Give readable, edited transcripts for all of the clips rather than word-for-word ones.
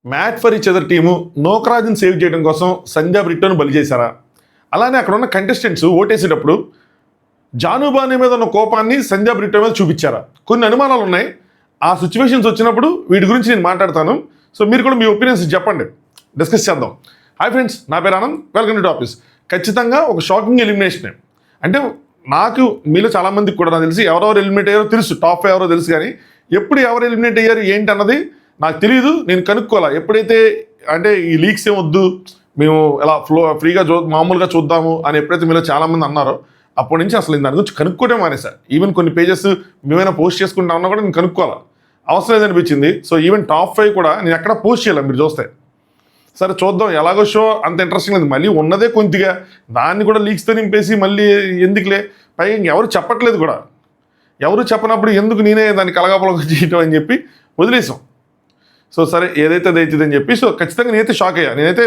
Mat for each other team నోకరాజుని save చేయడం కోసం సంజయ్ బ్రిట్టోని బలి చేశారా? అలానే అక్కడ ఉన్న కంటెస్టెంట్స్ ఓటేసేటప్పుడు జానుబాని మీద ఉన్న కోపాన్ని సంజయ్ బ్రిట్టో మీద చూపించారా? కొన్ని అనుమానాలు ఉన్నాయి. ఆ సిచ్యువేషన్స్ వచ్చినప్పుడు వీటి గురించి నేను మాట్లాడతాను. సో మీరు కూడా మీ ఒపీనియన్స్ చెప్పండి, డిస్కస్ చేద్దాం. హాయ్ ఫ్రెండ్స్, నా పేరు ఆనంద్, వెల్కమ్ టు టాపిక్స్. ఖచ్చితంగా ఒక షాకింగ్ ఎలిమినేషన్. అంటే నాకు మీలో చాలామందికి కూడా నాకు తెలిసి ఎవరెవరు ఎలిమినేట్ అయ్యారో తెలుసు, టాప్ 5 ఎవరో తెలుసు, కానీ ఎప్పుడు ఎవరు ఎలిమినేట్ అయ్యారు ఏంటి అన్నది నాకు తెలియదు. నేను కనుక్కోవాలా. ఎప్పుడైతే అంటే ఈ లీక్స్ ఏమొద్దు, మేము ఇలా ఫ్రీగా మామూలుగా చూద్దాము అని ఎప్పుడైతే మీలో చాలామంది అన్నారో అప్పటి నుంచి అసలు దాని గురించి కనుక్కోవడం మానేసా. ఈవెన్ కొన్ని పేజెస్ మేమైనా పోస్ట్ చేసుకుంటా ఉన్నా కూడా నేను కనుక్కోవాలా, అవసరం లేదనిపించింది. సో ఈవెన్ టాప్ 5 కూడా నేను ఎక్కడ పోస్ట్ చేయాలి, మీరు చూస్తే. సరే చూద్దాం, ఎలాగో షో అంత ఇంట్రెస్టింగ్ లేదు, మళ్ళీ ఉన్నదే కొద్దిగా దాన్ని కూడా లీక్స్తో నింపేసి మళ్ళీ ఎందుకులే, పైగా ఎవరు చెప్పట్లేదు కూడా. ఎవరు చెప్పనప్పుడు ఎందుకు నేనే దాన్ని కలగాపలగా చేయటం అని చెప్పి వదిలేసాం. సో సరే ఏదైతే అది అవుతుంది అని చెప్పి, సో ఖచ్చితంగా నేనైతే షాక్ అయ్యా. నేనైతే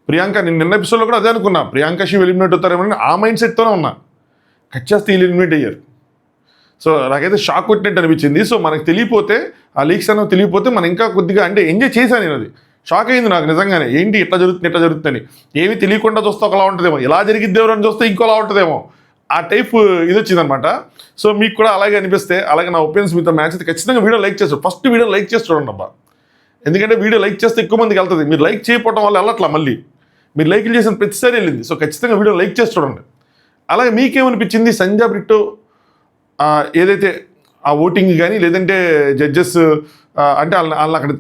ప్రియాంక, నేను నిన్న ఎపిసోడ్లో కూడా అదే అనుకున్నా, ప్రియాంక శివ్ ఎలిమినేట్ అవుతారేమో ఆ మైండ్ సెట్తోనే ఉన్నా. ఖచ్చితంగా ఎలిమినేట్ అయ్యారు. సో నాకైతే షాక్ కొట్టినట్టు అనిపించింది. సో మనకు తెలియపోతే, ఆ లీక్స్ అనేవి తెలియపోతే మనం ఇంకా కొద్దిగా అంటే ఎంజాయ్ చేశాను. నేను అది షాక్ అయింది నాకు నిజంగానే. ఏంటి ఇట్లా జరుగుతుందని, ఏమీ తెలియకుండా చూస్తే ఒకలా ఉంటుందేమో, ఇలా జరిగిద్ది ఎవరని చూస్తే ఇంకోలా ఉంటుందేమో, ఆ టైప్ ఇది వచ్చిందనమాట. సో మీకు కూడా అలాగే అనిపిస్తే, అలాగే నా ఒపీనియన్స్ మీతో మ్యాచ్ అయితే ఖచ్చితంగా వీడియో లైక్ చేస్తారు. ఫస్ట్ వీడియో లైక్ చేసి చూడండి అబ్బా, ఎందుకంటే వీడియో లైక్ చేస్తే ఎక్కువ మందికి వెళ్తుంది. మీరు లైక్ చేయకపోవడం వల్ల వెళ్ళట్లా, మళ్ళీ మీరు లైక్లు చేసిన ప్రతిసారి వెళ్ళింది. సో ఖచ్చితంగా వీడియో లైక్ చేసి చూడండి. అలాగే మీకేమనిపించింది సంజయ్ బ్రిట్టో ఏదైతే ఆ ఓటింగ్ కానీ, లేదంటే జడ్జెస్ అంటే వాళ్ళని అక్కడ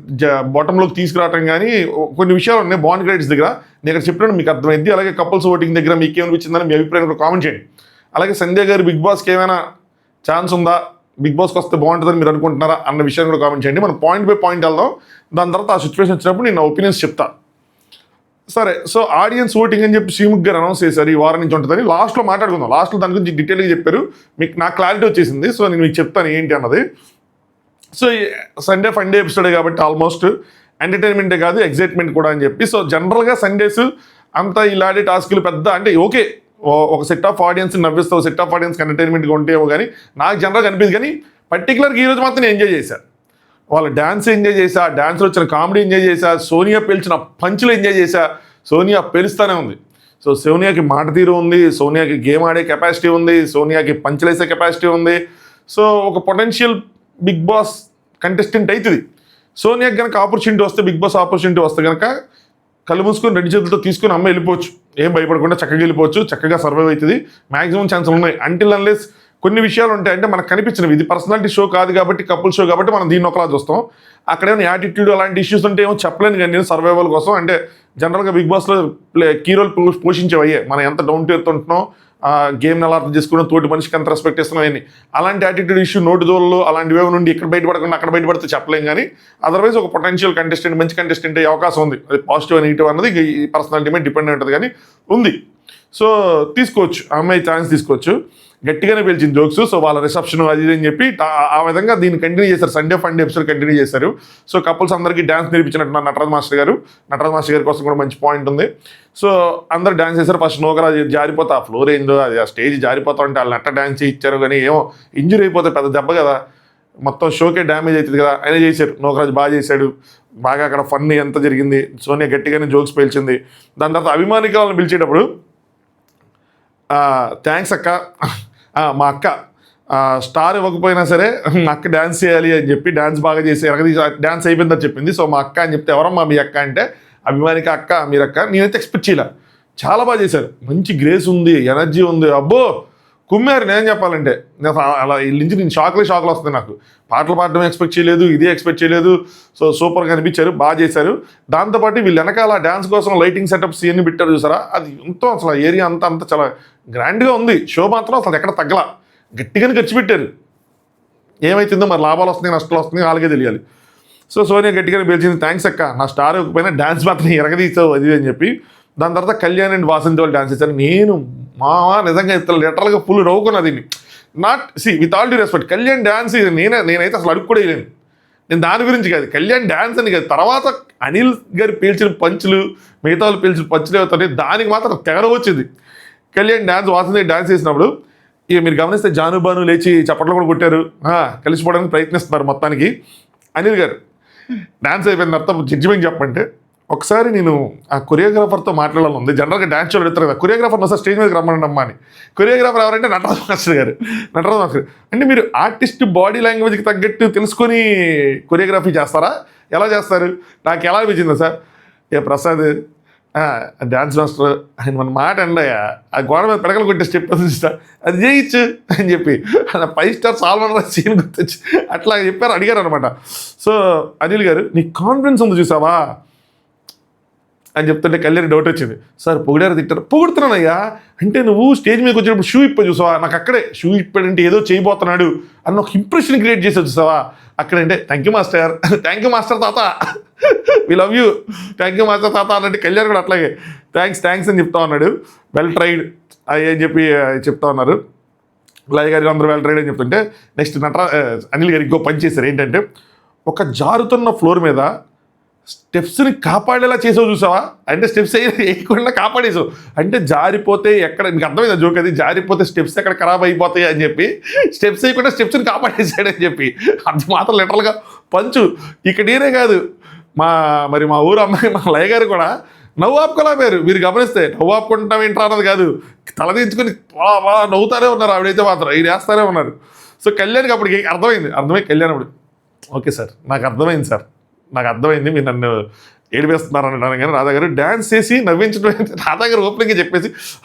బాటంలోకి తీసుకురావటం కానీ, కొన్ని విషయాలు ఉన్నాయి బాండ్ క్రెడిట్స్ దగ్గర. నేను ఇక్కడ చెప్పినట్టు మీకు అర్థమైంది. అలాగే కపుల్స్ ఓటింగ్ దగ్గర మీకు ఏమనిపించిందని మీ అభిప్రాయం కూడా కామెంట్ చేయండి. అలాగే సంజయ్ గారు బిగ్ బాస్కి ఏమైనా ఛాన్స్ ఉందా, బిగ్ బాస్కి వస్తే బాగుంటుందని మీరు అనుకుంటున్నారా అన్న విషయాన్ని కూడా కామెంట్ చేయండి. మనం పాయింట్ బై పాయింట్ వెళ్దాం. దాని తర్వాత ఆ సిచ్యువేషన్ వచ్చినప్పుడు నేను నా ఒపీనియన్స్ చెప్తా. సరే, సో ఆడియన్స్ ఓటింగ్ అని చెప్పి శ్రీముఖ్ గారు అనౌన్స్ చేశారు, ఈ వారం నుంచి ఉంటుందని. లాస్ట్లో మాట్లాడుకుందాం. లాస్ట్లో దాని గురించి డీటెయిల్గా చెప్పారు, మీకు నాకు క్లారిటీ వచ్చేసింది. సో నేను మీకు చెప్తాను ఏంటి అన్నది. సో సండే ఫండే ఎపిసోడే కాబట్టి ఆల్మోస్ట్ ఎంటర్టైన్మెంటే కాదు, ఎగ్జైట్మెంట్ కూడా అని చెప్పి. సో జనరల్గా సండేస్ అంతా ఇలాంటి టాస్కులు పెద్ద అంటే ఓకే, ఒక సెట్ ఆఫ్ ఆడియన్స్ నవ్విస్తావు, సెట్ ఆఫ్ ఆడియన్స్కి ఎంటర్టైన్మెంట్గా ఉంటేమో, కానీ నాకు జనరల్గా అనిపించింది. కానీ పర్టికులర్గా ఈరోజు మాత్రం నేను ఎంజాయ్ చేశాను. వాళ్ళ డ్యాన్స్ ఎంజాయ్ చేశా, డ్యాన్స్లో వచ్చిన కామెడీ ఎంజాయ్ చేశా, సోనియా పేల్చిన పంచులు ఎంజాయ్ చేశా. సోనియా పేలుస్తూనే ఉంది. సో సోనియాకి మాట తీరు ఉంది, సోనియాకి గేమ్ ఆడే కెపాసిటీ ఉంది, సోనియాకి పంచులు వేసే కెపాసిటీ ఉంది. సో ఒక పొటెన్షియల్ బిగ్ బాస్ కంటెస్టెంట్ అవుతుంది. సోనియాకి కనుక ఆపర్చునిటీ వస్తే, బిగ్ బాస్ ఆపర్చునిటీ వస్తే కనుక కళ్ళు మూసుకొని 2 చేతులతో తీసుకొని అమ్మాయి వెళ్ళిపోవచ్చు. ఏం భయపడకుండా చక్కగా వెళ్ళిపోవచ్చు, చక్కగా సర్వైవ్ అవుతుంది. మ్యాక్సిమం ఛాన్సులు ఉన్నాయి. అంటిల్ అన్లెస్ కొన్ని విషయాలు ఉంటాయి, అంటే మనకు కనిపించినవి. ఇది పర్సనాలిటీ షో కాదు కాబట్టి, కపుల్ షో కాబట్టి మనం దీన్ని ఒకలా చూస్తాం. అక్కడేమో యాటిట్యూడ్ అలాంటి ఇష్యూస్ ఉంటే ఏమో చెప్పలేను. కానీ నేను సర్వైవల్ కోసం అంటే జనరల్గా బిగ్ బాస్లో కీ రోల్ పోషించేవయ్యే. మనం ఎంత డౌన్ టు ఎర్త్ ఉంటున్నాం, గేమ్ని ఎలా అర్థం చేసుకున్నాం, తోటి మనిషికి ఎంత రెస్పెక్ట్ ఇస్తున్నాం అని, అలాంటి యాటిట్యూడ్ ఇష్యూ, నోటి దోళ్ళు అలాంటివే నుండి ఇక్కడ బయటపడకుండా అక్కడ బయటపడితే చెప్పలేం. కానీ అదర్వైజ్ ఒక పొటెన్షియల్ కంటెస్టెంట్, మంచి కంటెస్టెంట్ అయ్యే అవకాశం ఉంది. అది పాజిటివ్ నెగిటివ్ అన్నది ఈ పర్సనాలిటీ మీద డిపెండ్ ఉంటుంది, కానీ ఉంది. సో తీసుకోవచ్చు, ఆ అమ్మాయి ఛాన్స్ తీసుకోవచ్చు. గట్టిగానే పిలిచింది జోక్స్. సో వాళ్ళ రిసెప్షన్ అది అని చెప్పి ఆ విధంగా దీన్ని కంటిన్యూ చేశారు. సండే ఫండే ఎపిసోడ్ కంటిన్యూ చేశారు. సో కపుల్స్ అందరికీ డ్యాన్స్ నేర్పించినట్టు నటరాజ్ మాస్టర్ గారి కోసం కూడా మంచి పాయింట్ ఉంది. సో అందరు డ్యాన్స్ చేశారు. ఫస్ట్ నోకరా జారిపోతా, ఆ ఫ్లోర్ ఏందో అది, ఆ స్టేజ్ జారిపోతా ఉంటే వాళ్ళు నట్ట డ్యాన్స్ ఇచ్చారు. కానీ ఏమో ఇంజురీ అయిపోతే పెద్ద దెబ్బ కదా, మొత్తం షోకే డ్యామేజ్ అవుతుంది కదా. ఆయన చేశారు, నోకరాజ్ బాగా చేశాడు. బాగా అక్కడ ఫన్ ఎంత జరిగింది. సోనియా గట్టిగానే జోక్స్ పేల్చింది. దాని తర్వాత అభిమానిక వాళ్ళని పిలిచేటప్పుడు థ్యాంక్స్ అక్క, మా అక్క స్టార్ ఇవ్వకపోయినా సరే మా అక్క డ్యాన్స్ చేయాలి అని చెప్పి డ్యాన్స్ బాగా చేసి డ్యాన్స్ అయిపోయిందని చెప్పింది. సో మా అక్క అని చెప్తే ఎవరమ్మా మీ అక్క అంటే అభిమానిక అక్క, మీరక్క. నేనైతే ఎక్స్పెక్ట్ చేయలే, చాలా బాగా చేశారు. మంచి గ్రేస్ ఉంది, ఎనర్జీ ఉంది. అబ్బో కుమ్మారు. నేను చెప్పాలంటే అలా నుంచి నేను షాక్లో వస్తుంది నాకు. పాటలు పాడడం ఎక్స్పెక్ట్ చేయలేదు, ఇదే ఎక్స్పెక్ట్ చేయలేదు. సో సూపర్గా అనిపించారు, బాగా చేశారు. దాంతోపాటు వీళ్ళు వెనకాల డ్యాన్స్ కోసం లైటింగ్ సెటప్స్ ఇవన్నీ పెట్టారు చూసారా, అది ఎంతో అసలు ఏరియా అంతా చాలా గ్రాండ్గా ఉంది. షో మాత్రం అసలు ఎక్కడ తగ్గల, గట్టిగానే ఖర్చు పెట్టారు. ఏమవుతుందో మరి, లాభాలు వస్తున్నాయి నష్టాలు వస్తున్నాయి వాళ్ళకే తెలియాలి. సో సోనియా గట్టిగానే పిలిచింది, థ్యాంక్స్ అక్క, నా స్టార్ ఇవ్వకపోయినా డ్యాన్స్ మాత్రం ఎరగదీసావు అది అని చెప్పి. దాని తర్వాత కళ్యాణ్ అండ్ వాసంతి వాళ్ళు డ్యాన్స్ చేశారు. నేను నిజంగా లిటరల్గా ఫుల్ నవ్వుకున్నా దీన్ని. Not with all due respect, Kalyan dance నేనైతే అసలు అడుగు కూడా వేయలేను. నేను దాని గురించి కాదు, కళ్యాణ్ డ్యాన్స్ అని కాదు. తర్వాత అనిల్ గారు పీల్చిన పంచులు, మిగతా వాళ్ళు పీల్చిన పంచులు అవుతాయి, దానికి మాత్రం తెగర వచ్చింది. కళ్యాణ్ డ్యాన్స్, వాసంతి డ్యాన్స్ చేసినప్పుడు ఇక మీరు గమనిస్తే జానుబాను లేచి చప్పట్లు కూడా కొట్టారు, కలిసిపోవడానికి ప్రయత్నిస్తున్నారు మొత్తానికి అనిల్ గారు. డాన్స్ అయిపోయిన తర్వాత జడ్జిమెంట్ చెప్పంటే ఒకసారి నేను ఆ కొరియోగ్రాఫర్తో మాట్లాడాలని ఉంది. జనరల్గా డాన్స్ షోలు అడుగుతారు కదా, కొరియోగ్రాఫర్ని ఒకసారి స్టేజ్ మీదకి రమ్మని అమ్మా అని. కొరియోగ్రాఫర్ ఎవరంటే నటరాజ్ మాస్టర్ గారు. నటరాజ్ మాస్టర్ అంటే మీరు ఆర్టిస్ట్ బాడీ లాంగ్వేజ్కి తగ్గట్టు తెలుసుకొని కొరియోగ్రఫీ చేస్తారా, ఎలా చేస్తారు? నాకు ఎలా అనిపించిందా సార్, ఏ ప్రసాద్ డాన్స్ మాస్టర్ ఆయన మన మాట అండయ్యా, ఆ గోడ మీద పిడకలు కొట్టే స్టెప్ చూస్తా అది చేయొచ్చు అని చెప్పి 5 స్టార్ సాల్మన్ రాజ్ సీన్ గుర్తొచ్చి అట్లా చెప్పారు, అడిగారు అనమాట. సో అనిల్ గారు నీకు కాన్ఫిడెన్స్ ఉంది చూసావా అని చెప్తుంటే కళ్యాణ్ డౌట్ వచ్చింది. సార్ పొగిడారు తిట్టారు, పొగుడుతున్నానయ్యా అంటే నువ్వు స్టేజ్ మీదకి వచ్చినప్పుడు షూ ఇప్ప చూసావా, నాకు అక్కడే షూ ఇప్పాడంటే ఏదో చేయబోతున్నాడు అన్న ఒక ఇంప్రెషన్ క్రియేట్ చేసి చూసావా అక్కడంటే thank you master, thank you master తాత, we love you, thank you master తాత అన్నట్టు కళ్యాణ్ కూడా అట్లాగే థ్యాంక్స్ అని చెప్తా ఉన్నాడు. వెల్ ట్రైడ్ అని చెప్పి చెప్తా ఉన్నారు. లయ గారి అందరూ వెల్ ట్రైడ్ అని చెప్తుంటే నెక్స్ట్ అనిల్ గారు ఇంకో పని చేశారు. ఏంటంటే ఒక జారుతున్న ఫ్లోర్ మీద స్టెప్స్ని కాపాడేలా చేసావు చూసావా, అంటే స్టెప్స్ వేయకుండా కాపాడేసావు అంటే జారిపోతే ఎక్కడ, మీకు అర్థమైందా జోక్ అది, జారిపోతే స్టెప్స్ ఎక్కడ ఖరాబ్ అయిపోతాయి అని చెప్పి స్టెప్స్ వేయకుండా స్టెప్స్ని కాపాడేసాడని చెప్పి అది మాత్రం లిటరల్గా పంచు. ఇక్కడ నేనే కాదు మా ఊరు అమ్మాయి మా లయ గారు కూడా నవ్వు ఆపుకోలేపారు. మీరు గమనిస్తే నవ్వు ఆపుకుంటాం ఏంట్రా అన్నది కాదు, తలదించుకొని నవ్వుతానే ఉన్నారు ఆవిడైతే మాత్రం, ఇది వేస్తానే ఉన్నారు. సో కళ్యాణ్కి అప్పటికి అర్థమై కళ్యాణ్ అప్పుడు ఓకే సార్ నాకు అర్థమైంది మీరు నన్ను ఏడివేస్తున్నారు అనడానికి. కానీ రాధా గారు డ్యాన్స్ చేసి నవ్వించడం, రాధా గారు ఓపెనింగ్గా చెప్పేసి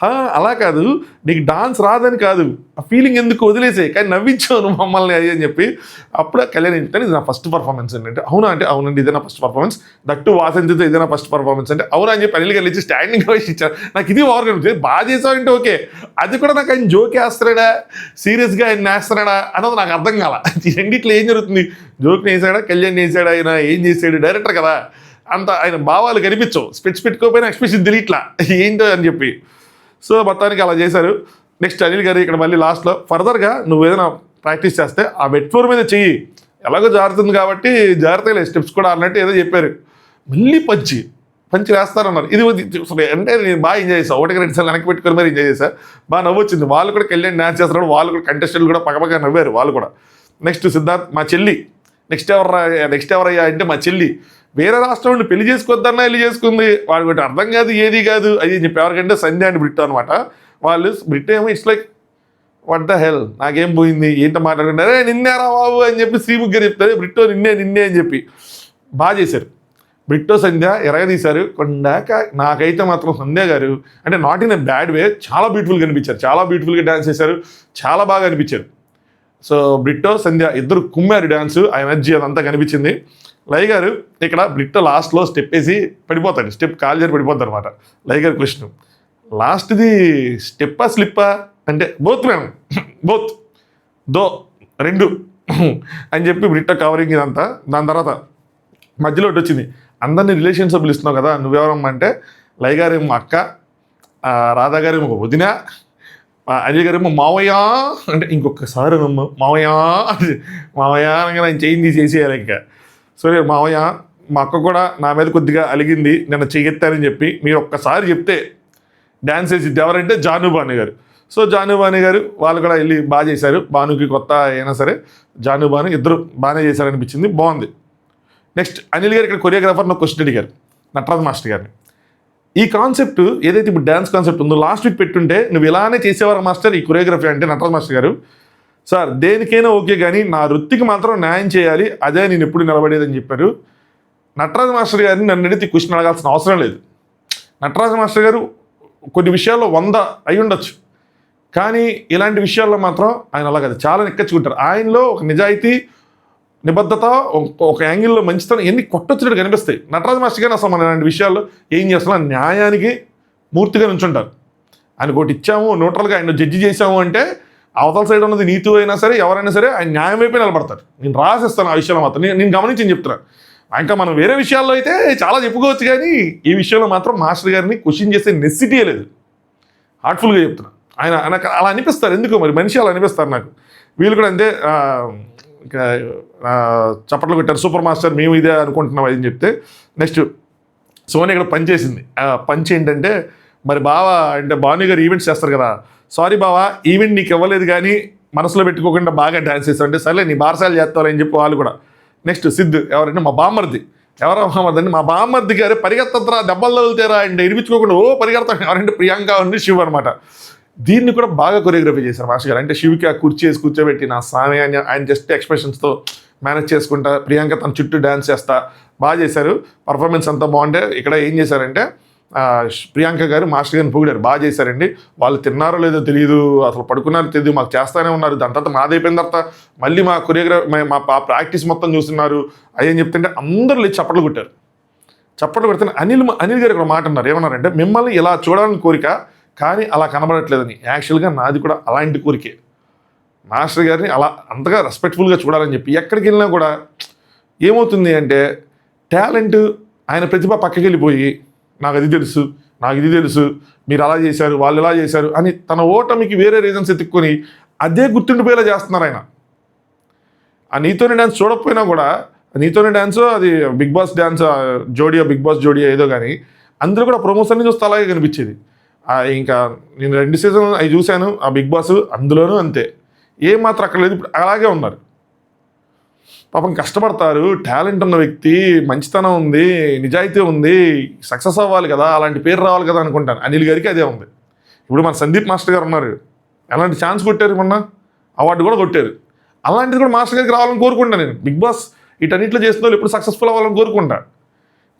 అలా కాదు నీకు డాన్స్ రాదని కాదు, ఆ ఫీలింగ్ ఎందుకు వదిలేసే కానీ నవ్వించావు మమ్మల్ని అది అని చెప్పి అప్పుడే కళ్యాణ్ ఏంటంటే ఇది నా ఫస్ట్ పర్ఫార్మెన్స్ అంటే అవునా అంటే అవునండి ఇదే నా ఫస్ట్ పర్ఫార్మెన్స్, దట్టు వాసంతితో ఇదే నా ఫస్ట్ పర్ఫార్మెన్స్ అంటే అవునా అని చెప్పి అనిల్ గారు ఇచ్చి స్టాండింగ్ వేసి ఇచ్చారు. నాకు ఇది ఓవర్ కనిపించింది, బాగా చేసావంటే ఓకే, అది కూడా నాకు ఆయన జోక్ వేస్తున్నాడా సీరియస్గా ఆయన వేస్తున్నాడా అన్నది నాకు అర్థం కాల. రెండిట్లో ఏం జరుగుతుంది, జోక్ని వేసాడా కళ్యాణ్ వేసాడా, ఆయన ఏం చేసాడు డైరెక్టర్ కదా అంత ఆయన భావాలు కనిపించవు, స్పెట్స్ పెట్టుకోకపోయినా ఎక్స్ప్రెషన్ తెలియట్లా ఏంటో అని చెప్పి. సో మొత్తానికి అలా చేశారు. నెక్స్ట్ అనిల్ గారు ఇక్కడ మళ్ళీ లాస్ట్లో ఫర్దర్గా నువ్వు ఏదైనా ప్రాక్టీస్ చేస్తే ఆ వెట్ ఫ్లోర్ మీద చెయ్యి, ఎలాగో జారుతుంది కాబట్టి జాగ్రత్తగా స్టెప్స్ కూడా అన్నట్టు ఏదో చెప్పారు. మళ్ళీ పంచి వేస్తారన్నారు. ఇది అంటే నేను బాగా ఎంజాయ్ చేశాను, 1-2 సార్లు వెనక్కి పెట్టుకొని మరి ఎంజాయ్ చేశాను, బాగా నవ్వొచ్చింది. వాళ్ళు కూడా కళ్యాణ్ డాన్స్ చేస్తున్నాడు, వాళ్ళు కూడా కంటెస్టెంట్లు కూడా పక్కపక్క నవ్వారు వాళ్ళు కూడా. నెక్స్ట్ సిద్ధార్థ్ మా చెల్లి, నెక్స్ట్ ఎవరయ్యా అంటే మా చెల్లి వేరే రాష్ట్రం నుండి పెళ్లి చేసుకోవద్దన్నా వెళ్ళి చేసుకుంది, వాడు ఒకటి అర్థం కాదు ఏది కాదు అది చెప్పి ఎవరికంటే సంధ్య అండ్ బ్రిట్టో అనమాట. వాళ్ళు బ్రిట్టో ఏమో it's like what the hell నాకేం పోయింది ఏంటో మాట్లాడుకుంటారు, నిన్నేరా బాబు అని చెప్పి శ్రీముఖ్ గారు చెప్తారు, బ్రిట్టో నిన్నే అని చెప్పి బాగా చేశారు. బ్రిట్టో సంధ్య ఎరగదీశారు. కొండాక నాకైతే మాత్రం సంధ్య గారు అంటే not in a bad way చాలా బ్యూటిఫుల్గా అనిపించారు, చాలా బ్యూటిఫుల్గా డ్యాన్స్ చేశారు, చాలా బాగా అనిపించారు. సో బ్రిట్టో సంధ్య ఇద్దరు కుమ్మారు డ్యాన్స్, ఆ ఎనర్జీ అదంతా కనిపించింది. లయ గారు ఇక్కడ బ్రిట్టో లాస్ట్లో స్టెప్ వేసి పడిపోతాడు, స్టెప్ కాలు చేరి పడిపోతాడు అనమాట. లయ గారి క్వశ్చన్ లాస్ట్ది స్టెప్పా స్లిప్పా అంటే బోత్ మేడం బోత్ దో 2 అని చెప్పి బ్రిట్టో కవరింగ్ ఇదంతా. దాని తర్వాత మధ్యలో ఒకటి వచ్చింది, అందరినీ రిలేషన్ సభ్యులు ఇస్తున్నావు కదా నువ్వెవరమ్మా అంటే లయ గారేమో అక్క, రాధా గారేమో వదిన, అనిల్ గారేమో మావయ్య అంటే ఇంకొకసారి మావయ్య అనగా ఆయన చేంజ్ తీసేసేయాలి ఇంకా. సో మావయ్య మా అక్క కూడా నా మీద కొద్దిగా అలిగింది నిన్న చెయ్యెత్తారని చెప్పి మీరు ఒక్కసారి చెప్తే డ్యాన్స్ వేసిద్ది ఎవరంటే జానుబాని గారు. సో జానుబాని గారు వాళ్ళు కూడా వెళ్ళి బాగా చేశారు, భానుకి కొత్త అయినా సరే జానుబాని ఇద్దరు బాగానే చేశారనిపించింది, బాగుంది. నెక్స్ట్ అనిల్ గారు ఇక్కడ కొరియోగ్రాఫర్ నాకు క్వశ్చన్ అడిగారు నటరాజ్ మాస్టర్ గారిని, ఈ కాన్సెప్ట్ ఏదైతే ఇప్పుడు డ్యాన్స్ కాన్సెప్ట్ ఉందో లాస్ట్ వీక్ పెట్టుంటే నువ్వు ఇలానే చేసేవారు మాస్టర్ ఈ కొరియోగ్రఫీ అంటే నటరాజ్ మాస్టర్ గారు సార్ దేనికైనా ఓకే కానీ నా వృత్తికి మాత్రం న్యాయం చేయాలి అదే నేను ఎప్పుడు నిలబడేదని చెప్పారు. నటరాజ్ మాస్టర్ గారిని నన్ను అడిగితే క్వశ్చన్ అడగాల్సిన అవసరం లేదు. నటరాజ్ మాస్టర్ గారు కొన్ని విషయాల్లో 100 అయి ఉండొచ్చు, కానీ ఇలాంటి విషయాల్లో మాత్రం ఆయన అలా కాదు, చాలా నెక్కచ్చుకుంటారు. ఆయనలో ఒక నిజాయితీ నిబద్ధత, ఒక యాంగిల్లో మంచితనం ఎన్ని కొట్టొచ్చినట్టు కనిపిస్తాయి. నటరాజ్ మాస్టర్ గారిని అసలు మన ఇలాంటి విషయాల్లో ఏం చేస్తున్నా న్యాయానికి మూర్తిగా నుంచుంటారు. ఆయన ఒకటి ఇచ్చాము న్యూట్రల్గా ఆయన జడ్జి చేసాము అంటే అవతల సైడ్ ఉన్నది నీతు అయినా సరే ఎవరైనా సరే ఆయన న్యాయం వైపే నిలబడతారు. నేను రాసిస్తాను ఆ విషయంలో మాత్రం నేను గమనించి చెప్తున్నాను. ఇంకా మనం వేరే విషయాల్లో అయితే చాలా చెప్పుకోవచ్చు, కానీ ఈ విషయంలో మాత్రం మాస్టర్ గారిని క్వశ్చన్ చేసే నెసిటీ లేదు, హార్ట్ఫుల్గా చెప్తున్నాను. ఆయన అలా అనిపిస్తారు, ఎందుకో మరి మనిషి అలా అనిపిస్తారు నాకు. వీళ్ళు కూడా అంతే చప్పట్లు కొట్టారు, సూపర్ మాస్టర్ మేము ఇదే అనుకుంటున్నాం అని చెప్తే. నెక్స్ట్ సోని ఇక్కడ పని చేసింది. పంచ్ ఏంటంటే మరి బావా అంటే భాను గారు ఈవెంట్స్ చేస్తారు కదా, సారీ బావా ఈవెంట్ నీకు ఇవ్వలేదు కానీ మనసులో పెట్టుకోకుండా బాగా డ్యాన్స్ చేస్తావు అంటే సరే నీ బారసాలు చేస్తావు అని చెప్పి వాళ్ళు కూడా నెక్స్ట్ సిద్ధు ఎవరంటే మా బామ్మర్ది. ఎవరో బామ్మర్ది అంటే మా బామ్మర్ది గారు పరిగెత్తరా దెబ్బలు తగులుతారా అంటే ఇడిపించుకోకుండా పరిగెడతాను. ఎవరంటే ప్రియాంక ఉంది, శివ్ అనమాట. దీన్ని కూడా బాగా కొరియోగ్రఫీ చేశారు మాస్టర్ గారు. అంటే శివ్కి ఆ కూర్చోబెట్టి నా స్వామి ఆయన జస్ట్ ఎక్స్ప్రెషన్స్తో మేనేజ్ చేసుకుంటా, ప్రియాంక తన చుట్టూ డ్యాన్స్ చేస్తా బాగా చేశారు. పర్ఫార్మెన్స్ అంతా బాగుంటే ఇక్కడ ఏం చేశారంటే ప్రియాంక గారు మాస్టర్ గారిని పొగిడారు, బాగా చేశారండి. వాళ్ళు తిన్నారో లేదో తెలియదు, అసలు పడుకున్నారో తెలియదు, మాకు చేస్తానే ఉన్నారు. దాని తర్వాత మాదైపోయిన తర్వాత మళ్ళీ మా కొరియోగ్రఫీ మా ప్రాక్టీస్ మొత్తం చూస్తున్నారు అయ్యని చెప్తుంటే అందరూ లేచి చప్పట్లు కొట్టారు. చప్పట్లు కొడితే అనిల్ గారు ఇక్కడ మాట అన్నారు, ఏమన్నారంటే మిమ్మల్ని ఇలా చూడాలని కోరిక కానీ అలా కనబడట్లేదని. యాక్చువల్గా నాది కూడా అలాంటి కోరికే, మాస్టర్ గారిని అలా అంతగా రెస్పెక్ట్ఫుల్గా చూడాలని చెప్పి. ఎక్కడికి వెళ్ళినా కూడా ఏమవుతుంది అంటే టాలెంట్ ఆయన ప్రతిభ పక్కకి వెళ్ళిపోయి నాకు అది తెలుసు, నాకు ఇది తెలుసు, మీరు అలా చేశారు, వాళ్ళు ఇలా చేశారు అని తన ఓటమికి వేరే రీజన్స్ ఎత్తుక్కొని అదే గుర్తుండిపోయేలా చేస్తున్నారు ఆయన. ఆ నీతోనే డ్యాన్స్ చూడకపోయినా కూడా నీతోనే డ్యాన్స్ అది Bigg Boss dance Bigg Boss జోడియో ఏదో కానీ అందులో కూడా ప్రమోషన్ చూస్తే అలాగే కనిపించేది. ఇంకా నేను 2 సీజన్ అవి చూశాను ఆ బిగ్ బాస్, అందులోనూ అంతే, ఏం మాత్రం అక్కడ లేదు. ఇప్పుడు అలాగే ఉన్నారు. పాపం కష్టపడతారు, టాలెంట్ ఉన్న వ్యక్తి, మంచితనం ఉంది, నిజాయితీ ఉంది, సక్సెస్ అవ్వాలి కదా, అలాంటి పేరు రావాలి కదా అనుకుంటాను. అనిల్ గారికి అదే ఉంది. ఇప్పుడు మన సందీప్ మాస్టర్ గారు ఉన్నారు, అలాంటి ఛాన్స్ కొట్టారు, మొన్న అవార్డు కూడా కొట్టారు. అలాంటిది కూడా మాస్టర్ గారికి రావాలని కోరుకుంటాను నేను. బిగ్ బాస్ వీటన్నిటిలో చేసిన వాళ్ళు ఇప్పుడు సక్సెస్ఫుల్ అవ్వాలని కోరుకుంటా.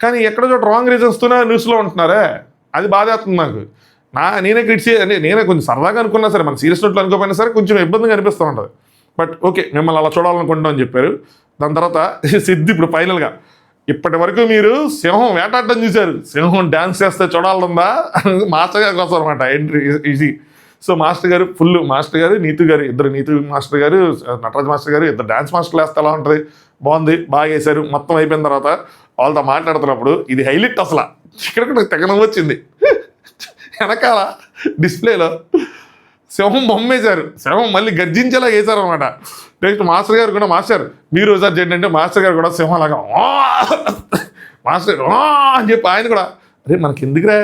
కానీ ఎక్కడ చోట రాంగ్ రీజన్స్తోనే న్యూస్లో ఉంటున్నారే, అది బాధేస్తుంది నాకు. నేనే నేనే కొంచెం సరదాగా అనుకున్నా సరే, మన సీరియస్ నోట్లో అనుకోపోయినా సరే కొంచెం ఇబ్బందిగా అనిపిస్తూ ఉంటుంది. బట్ ఓకే, మిమ్మల్ని అలా చూడాలనుకుంటాం అని చెప్పారు. దాని తర్వాత సిద్ధి ఇప్పుడు ఫైనల్గా ఇప్పటి వరకు మీరు సింహం వేటాడటం చూశారు, సింహం డ్యాన్స్ చేస్తే చూడాలందా మాస్టర్ గారి కోసం అనమాట ఎంట్రీ ఈజీ. సో మాస్టర్ గారు ఫుల్, మాస్టర్ గారు నీతు గారు ఇద్దరు, నీతు మాస్టర్ గారు నటరాజ్ మాస్టర్ గారు ఇద్దరు డ్యాన్స్ మాస్టర్లు వేస్తే ఎలా ఉంటుంది, బాగుంది, బాగా వేశారు. మొత్తం అయిపోయిన తర్వాత వాళ్ళతో మాట్లాడుతున్నప్పుడు ఇది హైలైట్ అసలు, ఇక్కడ కూడా తెగనం వచ్చింది. వెనకాల డిస్ప్లేలో సింహం బొమ్మ వేశారు, సింహం మళ్ళీ గర్జించేలా వేశారు అనమాట. నెక్స్ట్ మాస్టర్ గారు కూడా మాస్టర్ మీరు ఒకసారి చేయండి అంటే మాస్టర్ గారు కూడా సింహం లాగా మాస్టర్ అని చెప్పి ఆయన కూడా అరే మనకి ఎందుకురా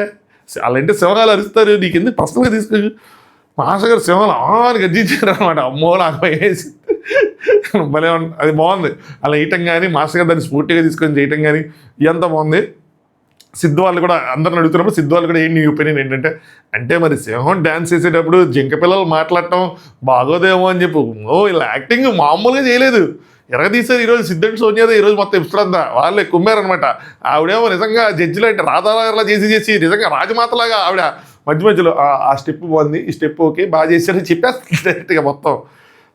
అలాంటి సింహాలు అరుస్తారు, నీకు ఎందుకు పర్సనల్గా తీసుకో. మాస్టర్ గారు సింహాలు అని గర్జించారు అనమాట. అమ్మో నాకు వేసి భలే అది బాగుంది అలా వేయటం కానీ, మాస్టర్ గారు దాన్ని స్ఫూర్తిగా తీసుకొని చేయటం కానీ ఎంత బాగుంది. సిద్ధు వాళ్ళు కూడా అందరిని అడుగుతున్నప్పుడు సిద్ధు వాళ్ళు కూడా ఏంటి నీ ఒపీనియన్ ఏంటంటే, అంటే మరి సింహం డ్యాన్స్ చేసేటప్పుడు జింక పిల్లలు మాట్లాడటం బాగోదేమో అని చెప్పి, ఇలా యాక్టింగ్ మామూలుగా చేయలేదు, ఎరగదీశారు. ఈరోజు సిద్ధు అండ్ సోనియాదే ఈరోజు మొత్తం ఎపిసోడ్ అంతా వాళ్ళే కుమ్మారనమాట. ఆవిడేమో నిజంగా జడ్జిలో అంటే రాధానగర్లా చేసి నిజంగా రాజమాతలాగా ఆవిడ మధ్యలో ఆ స్టెప్ బాగుంది, ఈ స్టెప్ ఓకే బాగా చేశారని చెప్పేస్తారు డైరెక్ట్గా మొత్తం.